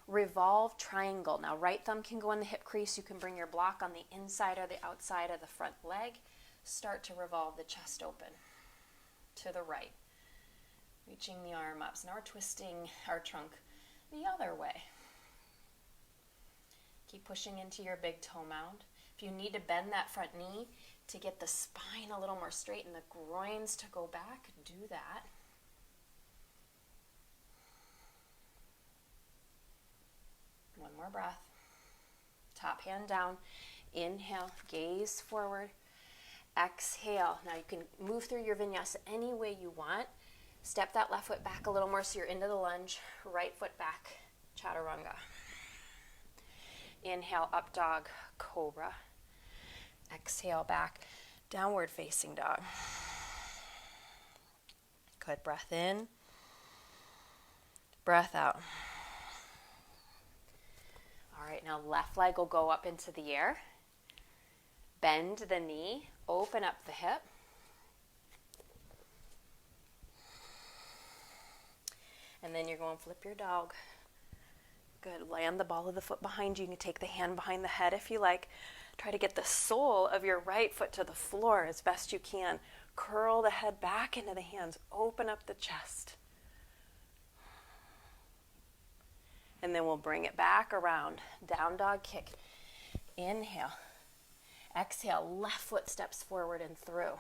[SPEAKER 2] Revolve triangle. Now, right thumb can go in the hip crease. You can bring your block on the inside or the outside of the front leg. Start to revolve the chest open to the right. Reaching the arm up. So now we're twisting our trunk the other way. Keep pushing into your big toe mound. If you need to bend that front knee to get the spine a little more straight and the groins to go back, do that. One more breath. Top hand down. Inhale, gaze forward. Exhale. Now you can move through your vinyasa any way you want. Step that left foot back a little more so you're into the lunge. Right foot back, chaturanga. Inhale, up dog, cobra. Exhale, back, downward facing dog. Good, breath in, breath out. All right, now left leg will go up into the air. Bend the knee, open up the hip. And then you're going to flip your dog. Good. Land the ball of the foot behind you. You can take the hand behind the head if you like. Try to get the sole of your right foot to the floor as best you can. Curl the head back into the hands. Open up the chest. And then we'll bring it back around. Down dog kick. Inhale. Exhale, left foot steps forward and through.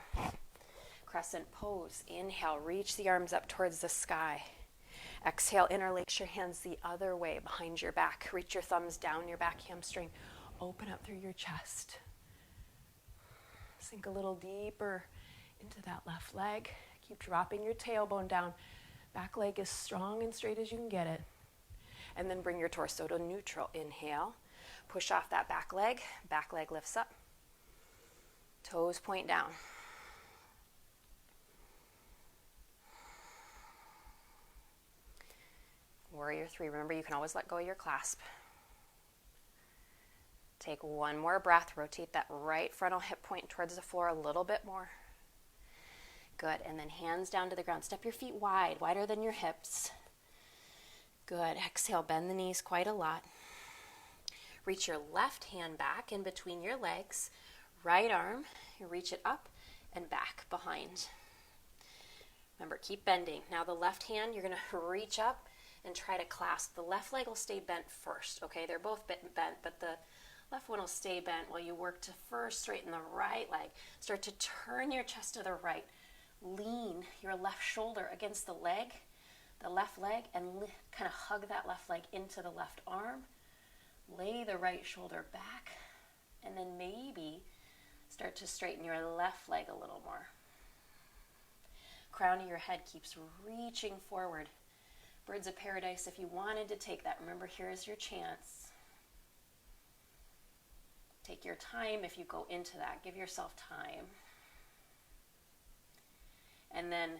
[SPEAKER 2] Crescent pose. Inhale, reach the arms up towards the sky. Exhale, interlace your hands the other way behind your back. Reach your thumbs down your back hamstring. Open up through your chest. Sink a little deeper into that left leg. Keep dropping your tailbone down. Back leg as strong and straight as you can get it. And then bring your torso to neutral. Inhale. Push off that back leg. Back leg lifts up. Toes point down. Warrior 3. Remember, you can always let go of your clasp. Take one more breath. Rotate that right frontal hip point towards the floor a little bit more. Good. And then hands down to the ground. Step your feet wide, wider than your hips. Good. Exhale, bend the knees quite a lot. Reach your left hand back in between your legs. Right arm, you reach it up and back behind. Remember, keep bending. Now the left hand, you're going to reach up and try to clasp. The left leg will stay bent first, okay? They're both bent, but the left one will stay bent while you work to first straighten the right leg. Start to turn your chest to the right. Lean your left shoulder against the left leg, and kind of hug that left leg into the left arm. Lay the right shoulder back, and then maybe start to straighten your left leg a little more. Crown of your head keeps reaching forward. Birds of paradise, if you wanted to take that, remember, here's your chance. Take your time if you go into that. Give yourself time. And then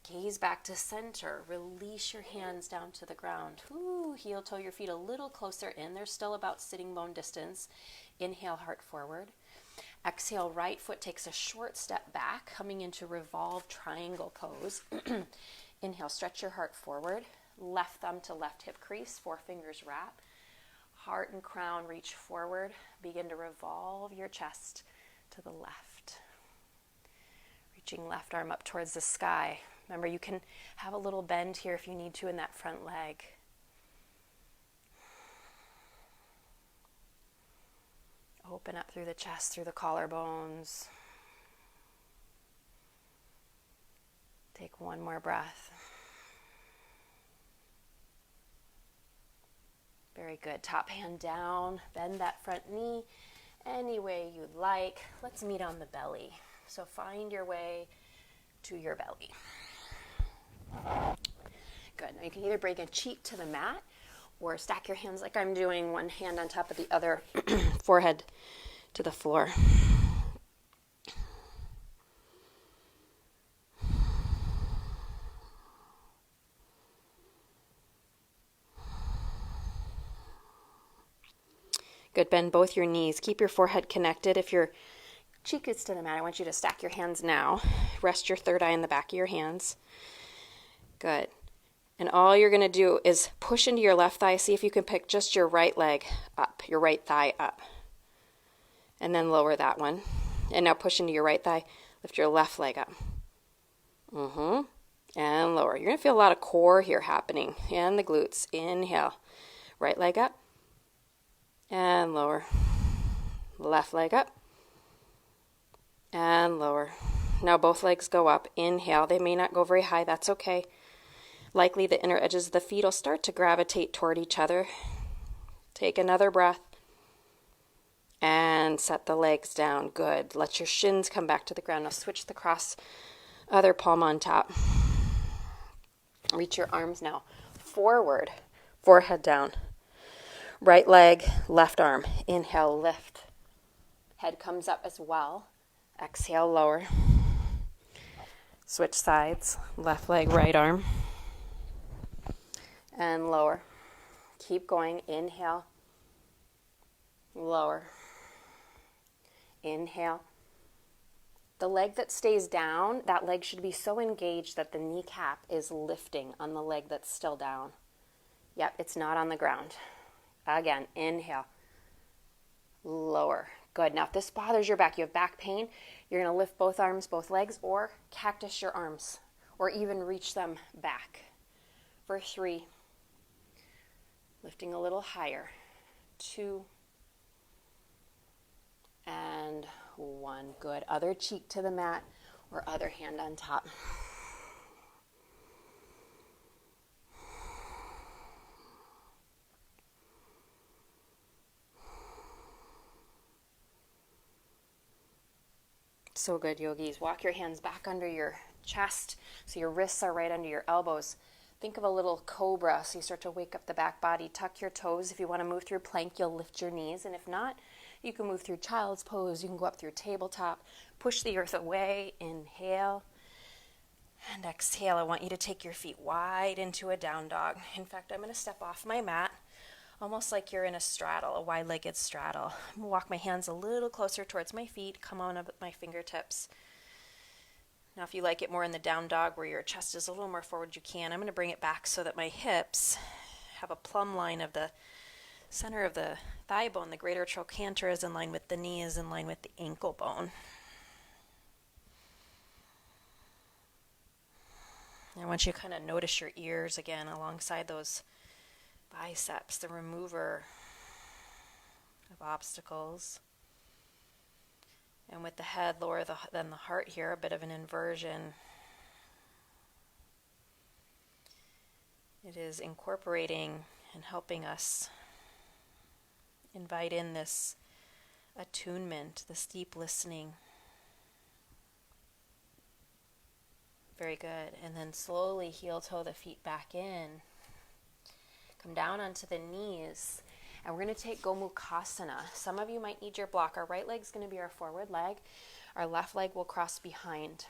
[SPEAKER 2] gaze back to center. Release your hands down to the ground. Ooh, heel toe your feet a little closer in. They're still about sitting bone distance. Inhale, heart forward. Exhale, right foot takes a short step back, coming into revolved triangle pose. Inhale, stretch your heart forward. Left thumb to left hip crease, 4 fingers wrap. Heart and crown reach forward. Begin to revolve your chest to the left. Reaching left arm up towards the sky. Remember, you can have a little bend here if you need to in that front leg. Open up through the chest, through the collarbones. Take one more breath. Very good. Top hand down. Bend that front knee any way you'd like. Let's meet on the belly. So find your way to your belly. Good. Now you can either bring a cheek to the mat or stack your hands like I'm doing, one hand on top of the other, forehead to the floor. Good. Bend both your knees. Keep your forehead connected. If your cheek is to the mat, I want you to stack your hands now. Rest your third eye in the back of your hands. Good. And all you're going to do is push into your left thigh. See if you can pick just your right leg up, your right thigh up. And then lower that one. And now push into your right thigh. Lift your left leg up. And lower. You're going to feel a lot of core here happening. And the glutes. Inhale. Right leg up. And lower. Left leg up. And lower. Now both legs go up. Inhale. They may not go very high. That's okay. Likely the inner edges of the feet will start to gravitate toward each other. Take another breath. And set the legs down. Good. Let your shins come back to the ground. Now switch the cross, other palm on top. Reach your arms now forward. Forehead down. Right leg, left arm. Inhale, lift. Head comes up as well. Exhale, lower. Switch sides. Left leg, right arm. And lower. Keep going. Inhale. Lower. Inhale. The leg that stays down, that leg should be so engaged that the kneecap is lifting on the leg that's still down. Yep, it's not on the ground. Again, inhale. Lower. Good. Now, if this bothers your back, you have back pain, you're going to lift both arms, both legs, or cactus your arms, or even reach them back. For 3. Lifting a little higher. 2.
[SPEAKER 1] and 1. Good. Other cheek to the mat or other hand on top. So good, yogis. Walk your hands back under your chest so your wrists are right under your elbows. Think of a little cobra so you start to wake up the back body. Tuck your toes. If you want to move through plank, you'll lift your knees. And if not, you can move through child's pose. You can go up through tabletop. Push the earth away. Inhale. And exhale. I want you to take your feet wide into a down dog. In fact, I'm going to step off my mat, almost like you're in a straddle, a wide-legged straddle. I'm going to walk my hands a little closer towards my feet. Come on up with my fingertips. Now, if you like it more in the down dog where your chest is a little more forward, you can. I'm going to bring it back so that my hips have a plumb line of the center of the thigh bone. The greater trochanter is in line with the knee, is in line with the ankle bone. I want you to kind of notice your ears again alongside those biceps, the remover of obstacles. And with the head lower than the heart here, a bit of an inversion. It is incorporating and helping us invite in this attunement, this deep listening. Very good. And then slowly heel toe the feet back in. Come down onto the knees. And we're going to take Gomukhasana. Some of you might need your block. Our right leg is going to be our forward leg. Our left leg will cross behind.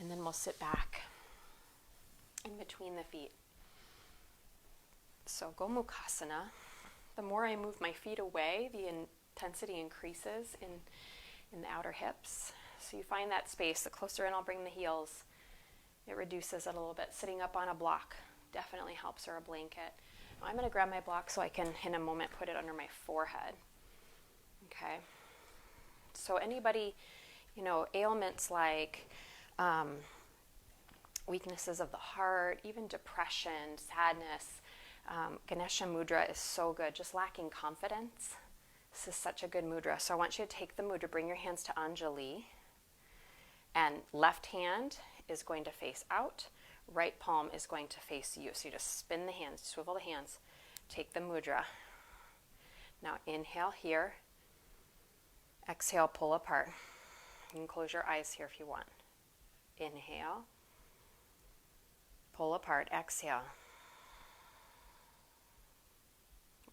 [SPEAKER 1] And then we'll sit back in between the feet. So Gomukhasana. The more I move my feet away, the intensity increases in the outer hips. So you find that space. The closer in I'll bring the heels, it reduces it a little bit. Sitting up on a block definitely helps, or a blanket. I'm going to grab my block so I can, in a moment, put it under my forehead. Okay. So anybody, ailments like weaknesses of the heart, even depression, sadness, Ganesha mudra is so good. Just lacking confidence. This is such a good mudra. So I want you to take the mudra, bring your hands to Anjali, and left hand is going to face out. Right palm is going to face you. So you just spin the hands, swivel the hands, take the mudra. Now inhale here. Exhale, pull apart. You can close your eyes here if you want. Inhale. Pull apart. Exhale.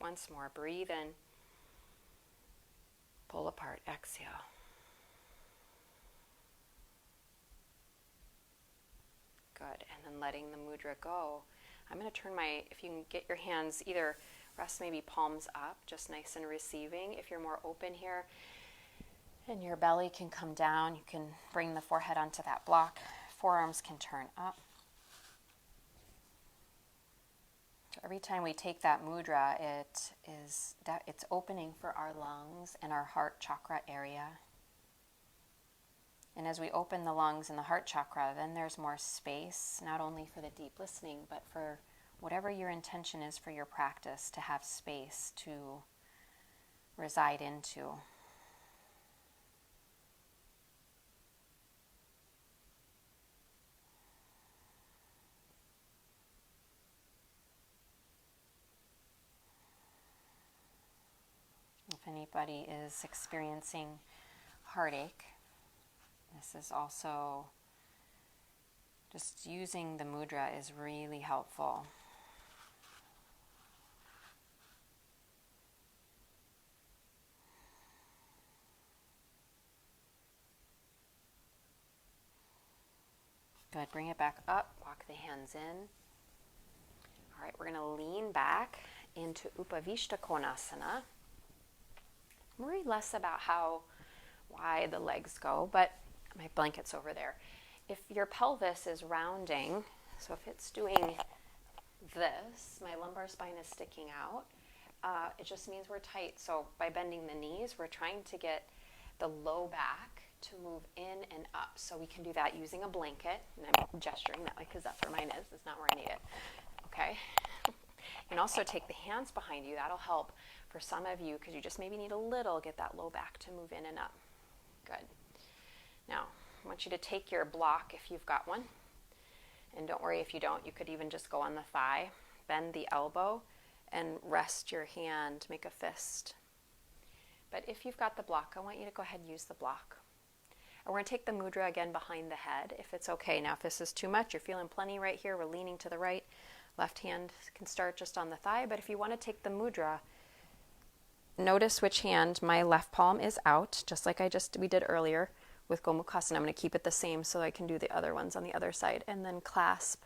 [SPEAKER 1] Once more. Breathe in. Pull apart. Exhale. Good. And then letting the mudra go. I'm going to turn if you can get your hands, either rest maybe palms up, just nice and receiving. If you're more open here and your belly can come down, you can bring the forehead onto that block. Forearms can turn up. So every time we take that mudra, it's opening for our lungs and our heart chakra area. And as we open the lungs and the heart chakra, then there's more space, not only for the deep listening, but for whatever your intention is for your practice, to have space to reside into. If anybody is experiencing heartache, this is also, just using the mudra is really helpful. Good, bring it back up, walk the hands in. All right, we're going to lean back into Upavishta Konasana. Worry less about how wide the legs go, but my blanket's over there. If your pelvis is rounding, so if it's doing this, my lumbar spine is sticking out, it just means we're tight. So by bending the knees, we're trying to get the low back to move in and up. So we can do that using a blanket, and I'm gesturing that way because that's where mine is. It's not where I need it. Okay? You can also take the hands behind you. That'll help for some of you because you just maybe need a little, get that low back to move in and up. Good. Now, I want you to take your block if you've got one. And don't worry if you don't. You could even just go on the thigh, bend the elbow, and rest your hand, make a fist. But if you've got the block, I want you to go ahead and use the block. And we're going to take the mudra again behind the head, if it's okay. Now, if this is too much, you're feeling plenty right here. We're leaning to the right. Left hand can start just on the thigh. But if you want to take the mudra, notice which hand my left palm is out, just like we did earlier with Gomukhasana. I'm going to keep it the same so I can do the other ones on the other side. And then clasp.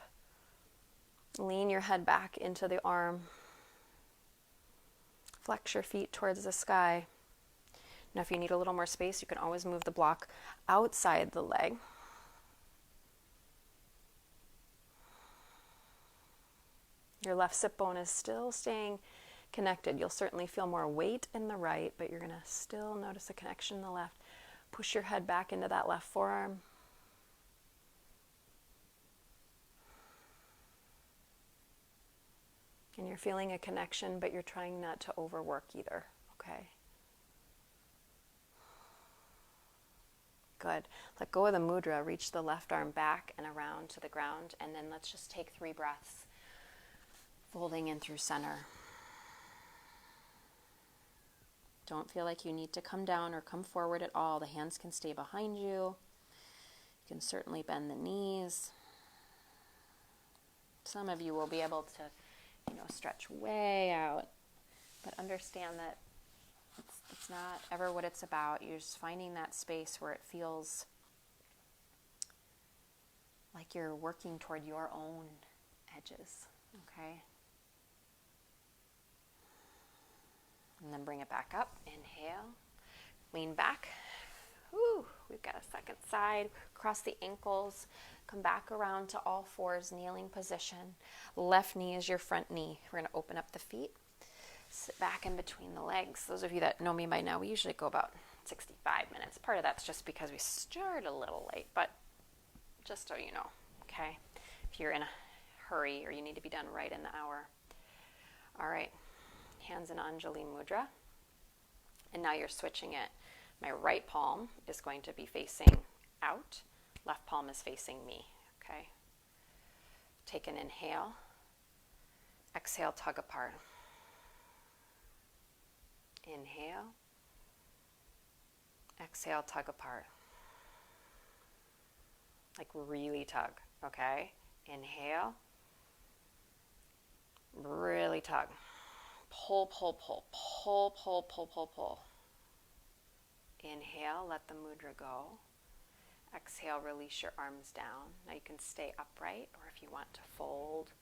[SPEAKER 1] Lean your head back into the arm. Flex your feet towards the sky. Now, if you need a little more space, you can always move the block outside the leg. Your left sit bone is still staying connected. You'll certainly feel more weight in the right, but you're going to still notice a connection in the left. Push your head back into that left forearm. And you're feeling a connection, but you're trying not to overwork either, okay? Good. Let go of the mudra. Reach the left arm back and around to the ground. And then let's just take 3 breaths, folding in through center. Don't feel like you need to come down or come forward at all. The hands can stay behind you. You can certainly bend the knees. Some of you will be able to, stretch way out. But understand that it's not ever what it's about. You're just finding that space where it feels like you're working toward your own edges, okay? And then bring it back up. Inhale. Lean back. Woo. We've got a second side. Cross the ankles. Come back around to all fours, kneeling position. Left knee is your front knee. We're going to open up the feet. Sit back in between the legs. Those of you that know me by now, we usually go about 65 minutes. Part of that's just because we start a little late, but just so you know, okay? If you're in a hurry or you need to be done right in the hour. All right, hands in Anjali Mudra. And now you're switching it. My right palm is going to be facing out. Left palm is facing me, okay? Take an inhale. Exhale, tug apart. Inhale. Exhale, tug apart. Like really tug, okay? Inhale. Really tug. Pull, pull, pull. Pull, pull, pull, pull, pull. Inhale, let the mudra go. Exhale, release your arms down. Now you can stay upright, or if you want to fold.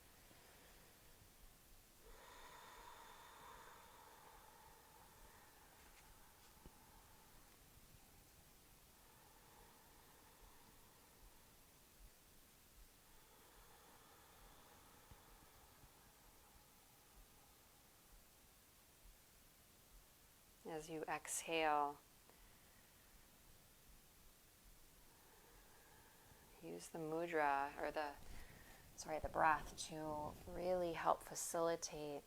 [SPEAKER 1] As you exhale, use the mudra or the breath to really help facilitate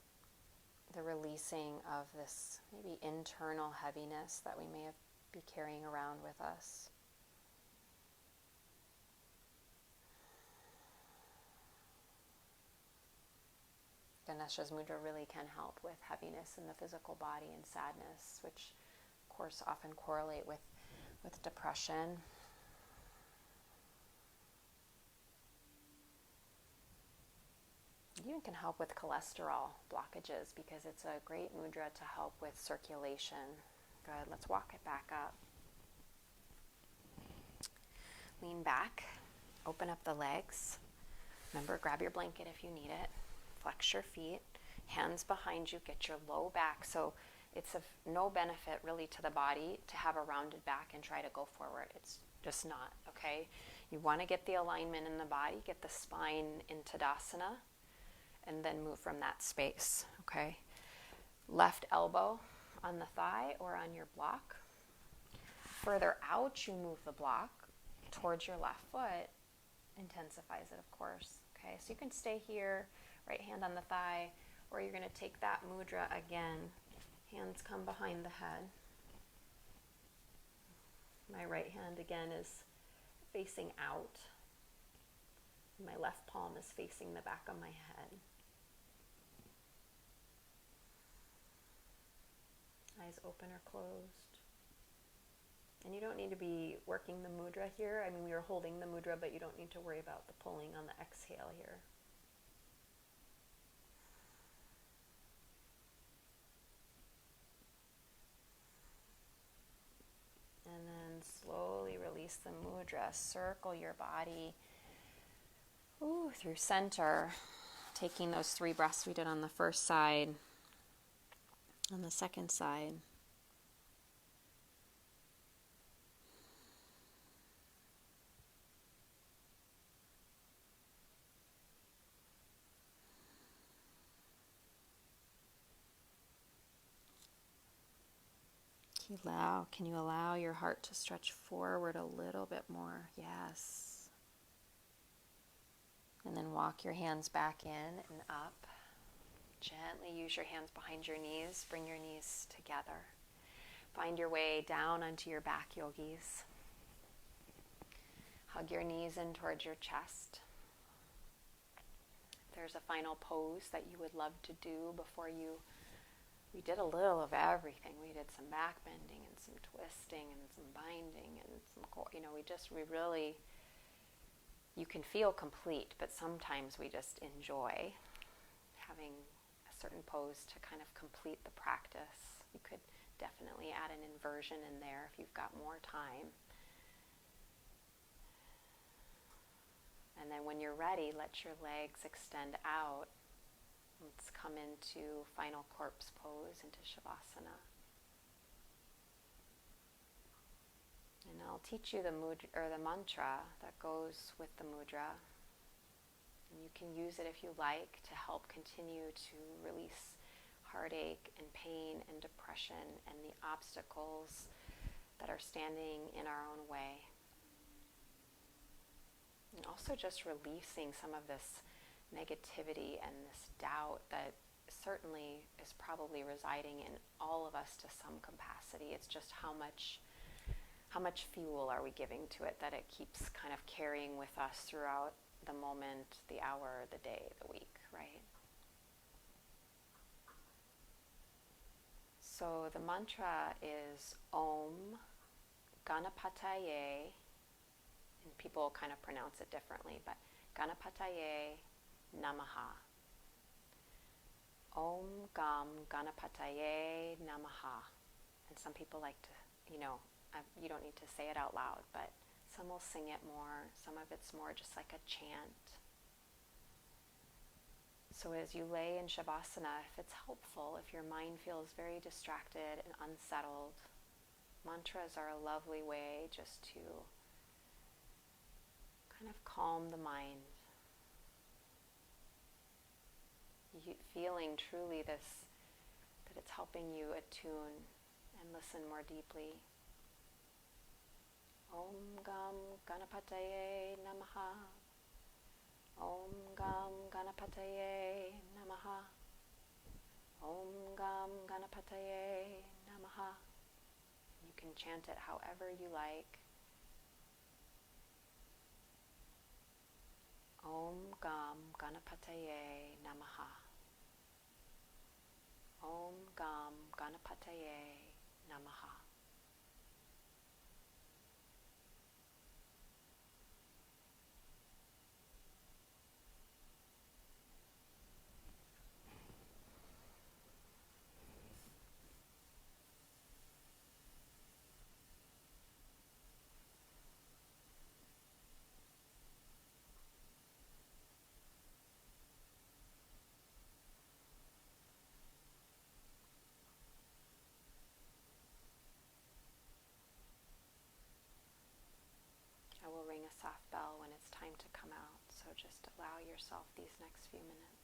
[SPEAKER 1] the releasing of this maybe internal heaviness that we may be carrying around with us. Ganesha's mudra really can help with heaviness in the physical body and sadness, which of course often correlate with depression. It even can help with cholesterol blockages because it's a great mudra to help with circulation. Good, let's walk it back up. Lean back, open up the legs. Remember, grab your blanket if you need it. Flex your feet, hands behind you, get your low back. So it's of no benefit really to the body to have a rounded back and try to go forward. It's just not, okay? You want to get the alignment in the body, get the spine in Tadasana, and then move from that space, okay? Left elbow on the thigh or on your block. Further out, you move the block towards your left foot. Intensifies it, of course, okay? So you can stay here, right hand on the thigh,
[SPEAKER 2] Or you're going to take that mudra again. Hands come behind the head. My right hand again is facing out. My left palm is facing the back of my head. Eyes open or closed. And you don't need to be working the mudra here. I mean, we are holding the mudra, but you don't need to worry about the pulling on the exhale here. And then slowly release the mudra. Circle your body through center, taking those 3 breaths we did on the first side, on the second side. Can you allow your heart to stretch forward a little bit more? Yes. And then walk your hands back in and up. Gently use your hands behind your knees. Bring your knees together. Find your way down onto your back, yogis. Hug your knees in towards your chest. If there's a final pose that you would love to do before we did a little of everything. We did some back bending and some twisting and some binding and some, you can feel complete, but sometimes we just enjoy having a certain pose to kind of complete the practice. You could definitely add an inversion in there if you've got more time. And then when you're ready, let your legs extend out. Let's come into final corpse pose, into Shavasana. And I'll teach you the mantra that goes with the mudra. And you can use it if you like to help continue to release heartache and pain and depression and the obstacles that are standing in our own way. And also just releasing some of this negativity and this doubt that certainly is probably residing in all of us to some capacity. It's just how much fuel are we giving to it that it keeps kind of carrying with us throughout the moment, the hour, the day, the week, right? So the mantra is Om Ganapataye, and people kind of pronounce it differently, but Ganapataye Namaha. Om Gam Ganapataye Namaha. And some people like to, you don't need to say it out loud, but some will sing it more. Some of it's more just like a chant. So as you lay in Shavasana, if it's helpful, if your mind feels very distracted and unsettled, mantras are a lovely way just to kind of calm the mind. Feeling truly that it's helping you attune and listen more deeply. Om Gam Ganapataye Namaha. Om Gam Ganapataye Namaha. Om Gam Ganapataye Namaha. You can chant it however you like. Om Gam Ganapataye Namaha. Om Gam Ganapataye Namaha. I will ring a soft bell when it's time to come out, so just allow yourself these next few minutes.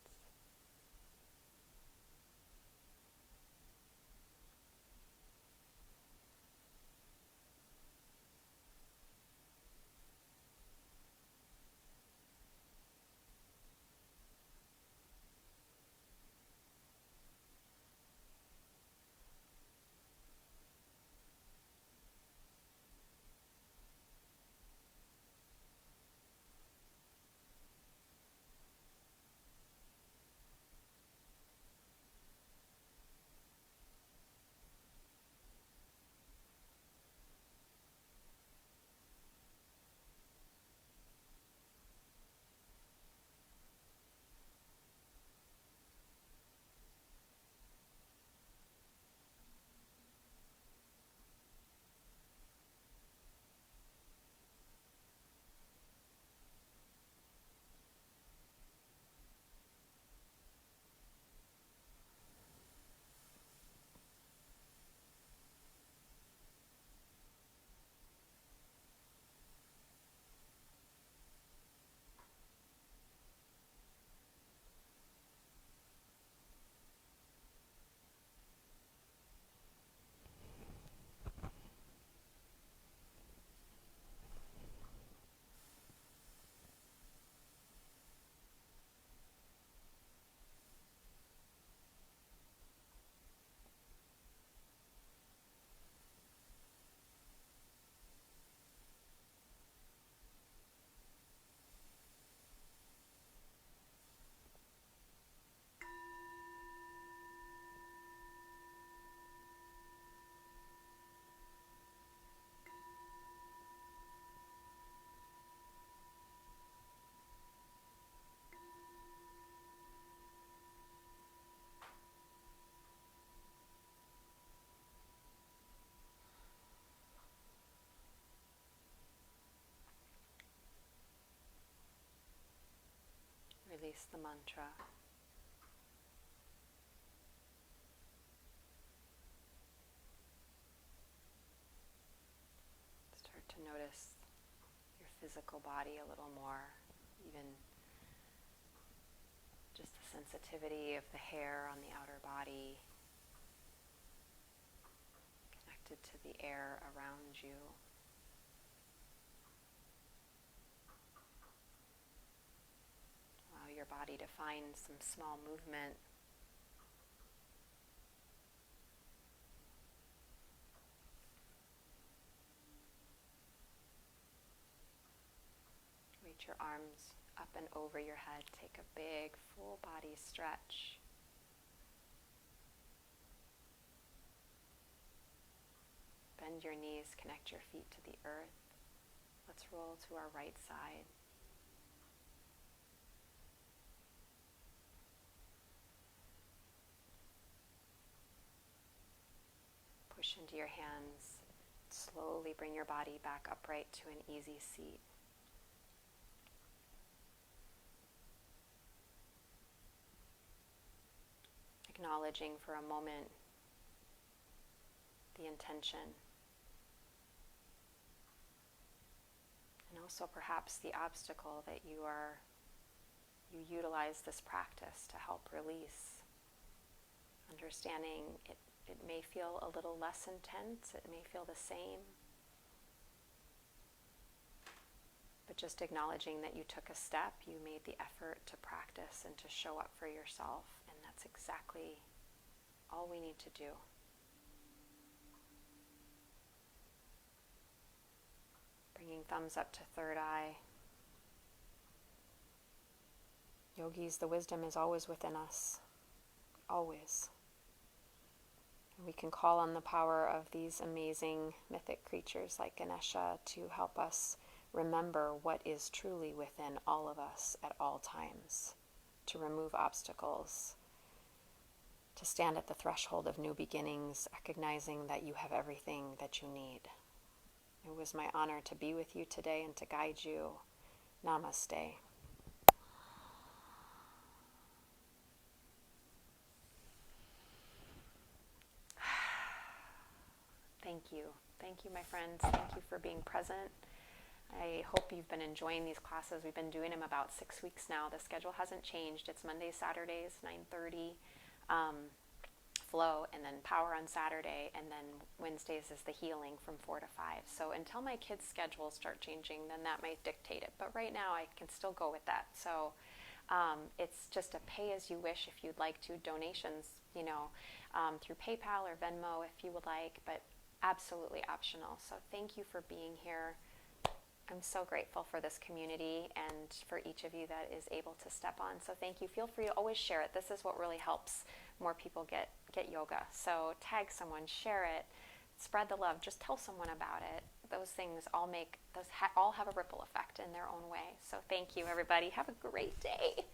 [SPEAKER 1] release the mantra. Start to notice your physical body a little more, even just the sensitivity of the hair on the outer body, connected to the air around you. Allow your body to find some small movement. Reach your arms up and over your head. Take a big full body stretch. Bend your knees, connect your feet to the earth. Let's roll to our right side. Push into your hands. Slowly bring your body back upright to an easy seat. Acknowledging for a moment the intention, and also perhaps the obstacle that you utilize this practice to help release. Understanding it may feel a little less intense, it may feel the same, but just acknowledging that you took a step, you made the effort to practice and to show up for yourself, and that's exactly all we need to do. Bringing thumbs up to third eye. Yogis, the wisdom is always within us. Always. And we can call on the power of these amazing mythic creatures like Ganesha to help us remember what is truly within all of us at all times, to remove obstacles, to stand at the threshold of new beginnings, recognizing that you have everything that you need. It was my honor to be with you today and to guide you. Namaste. Thank you. Thank you, my friends. Thank you for being present. I hope you've been enjoying these classes. We've been doing them about 6 weeks now. The schedule hasn't changed. It's Mondays, Saturdays, 9:30. Flow, and then power on Saturday, and then Wednesdays is the healing from 4 to 5. So until my kids' schedules start changing, then that might dictate it. But right now I can still go with that. So it's just a pay as you wish if you'd like to. Donations, through PayPal or Venmo if you would like, but absolutely optional. So thank you for being here. I'm so grateful for this community and for each of you that is able to step on. So thank you. Feel free to always share it. This is what really helps more people get yoga. So tag someone, share it, spread the love. Just tell someone about it. Those things all have a ripple effect in their own way. So thank you, everybody. Have a great day.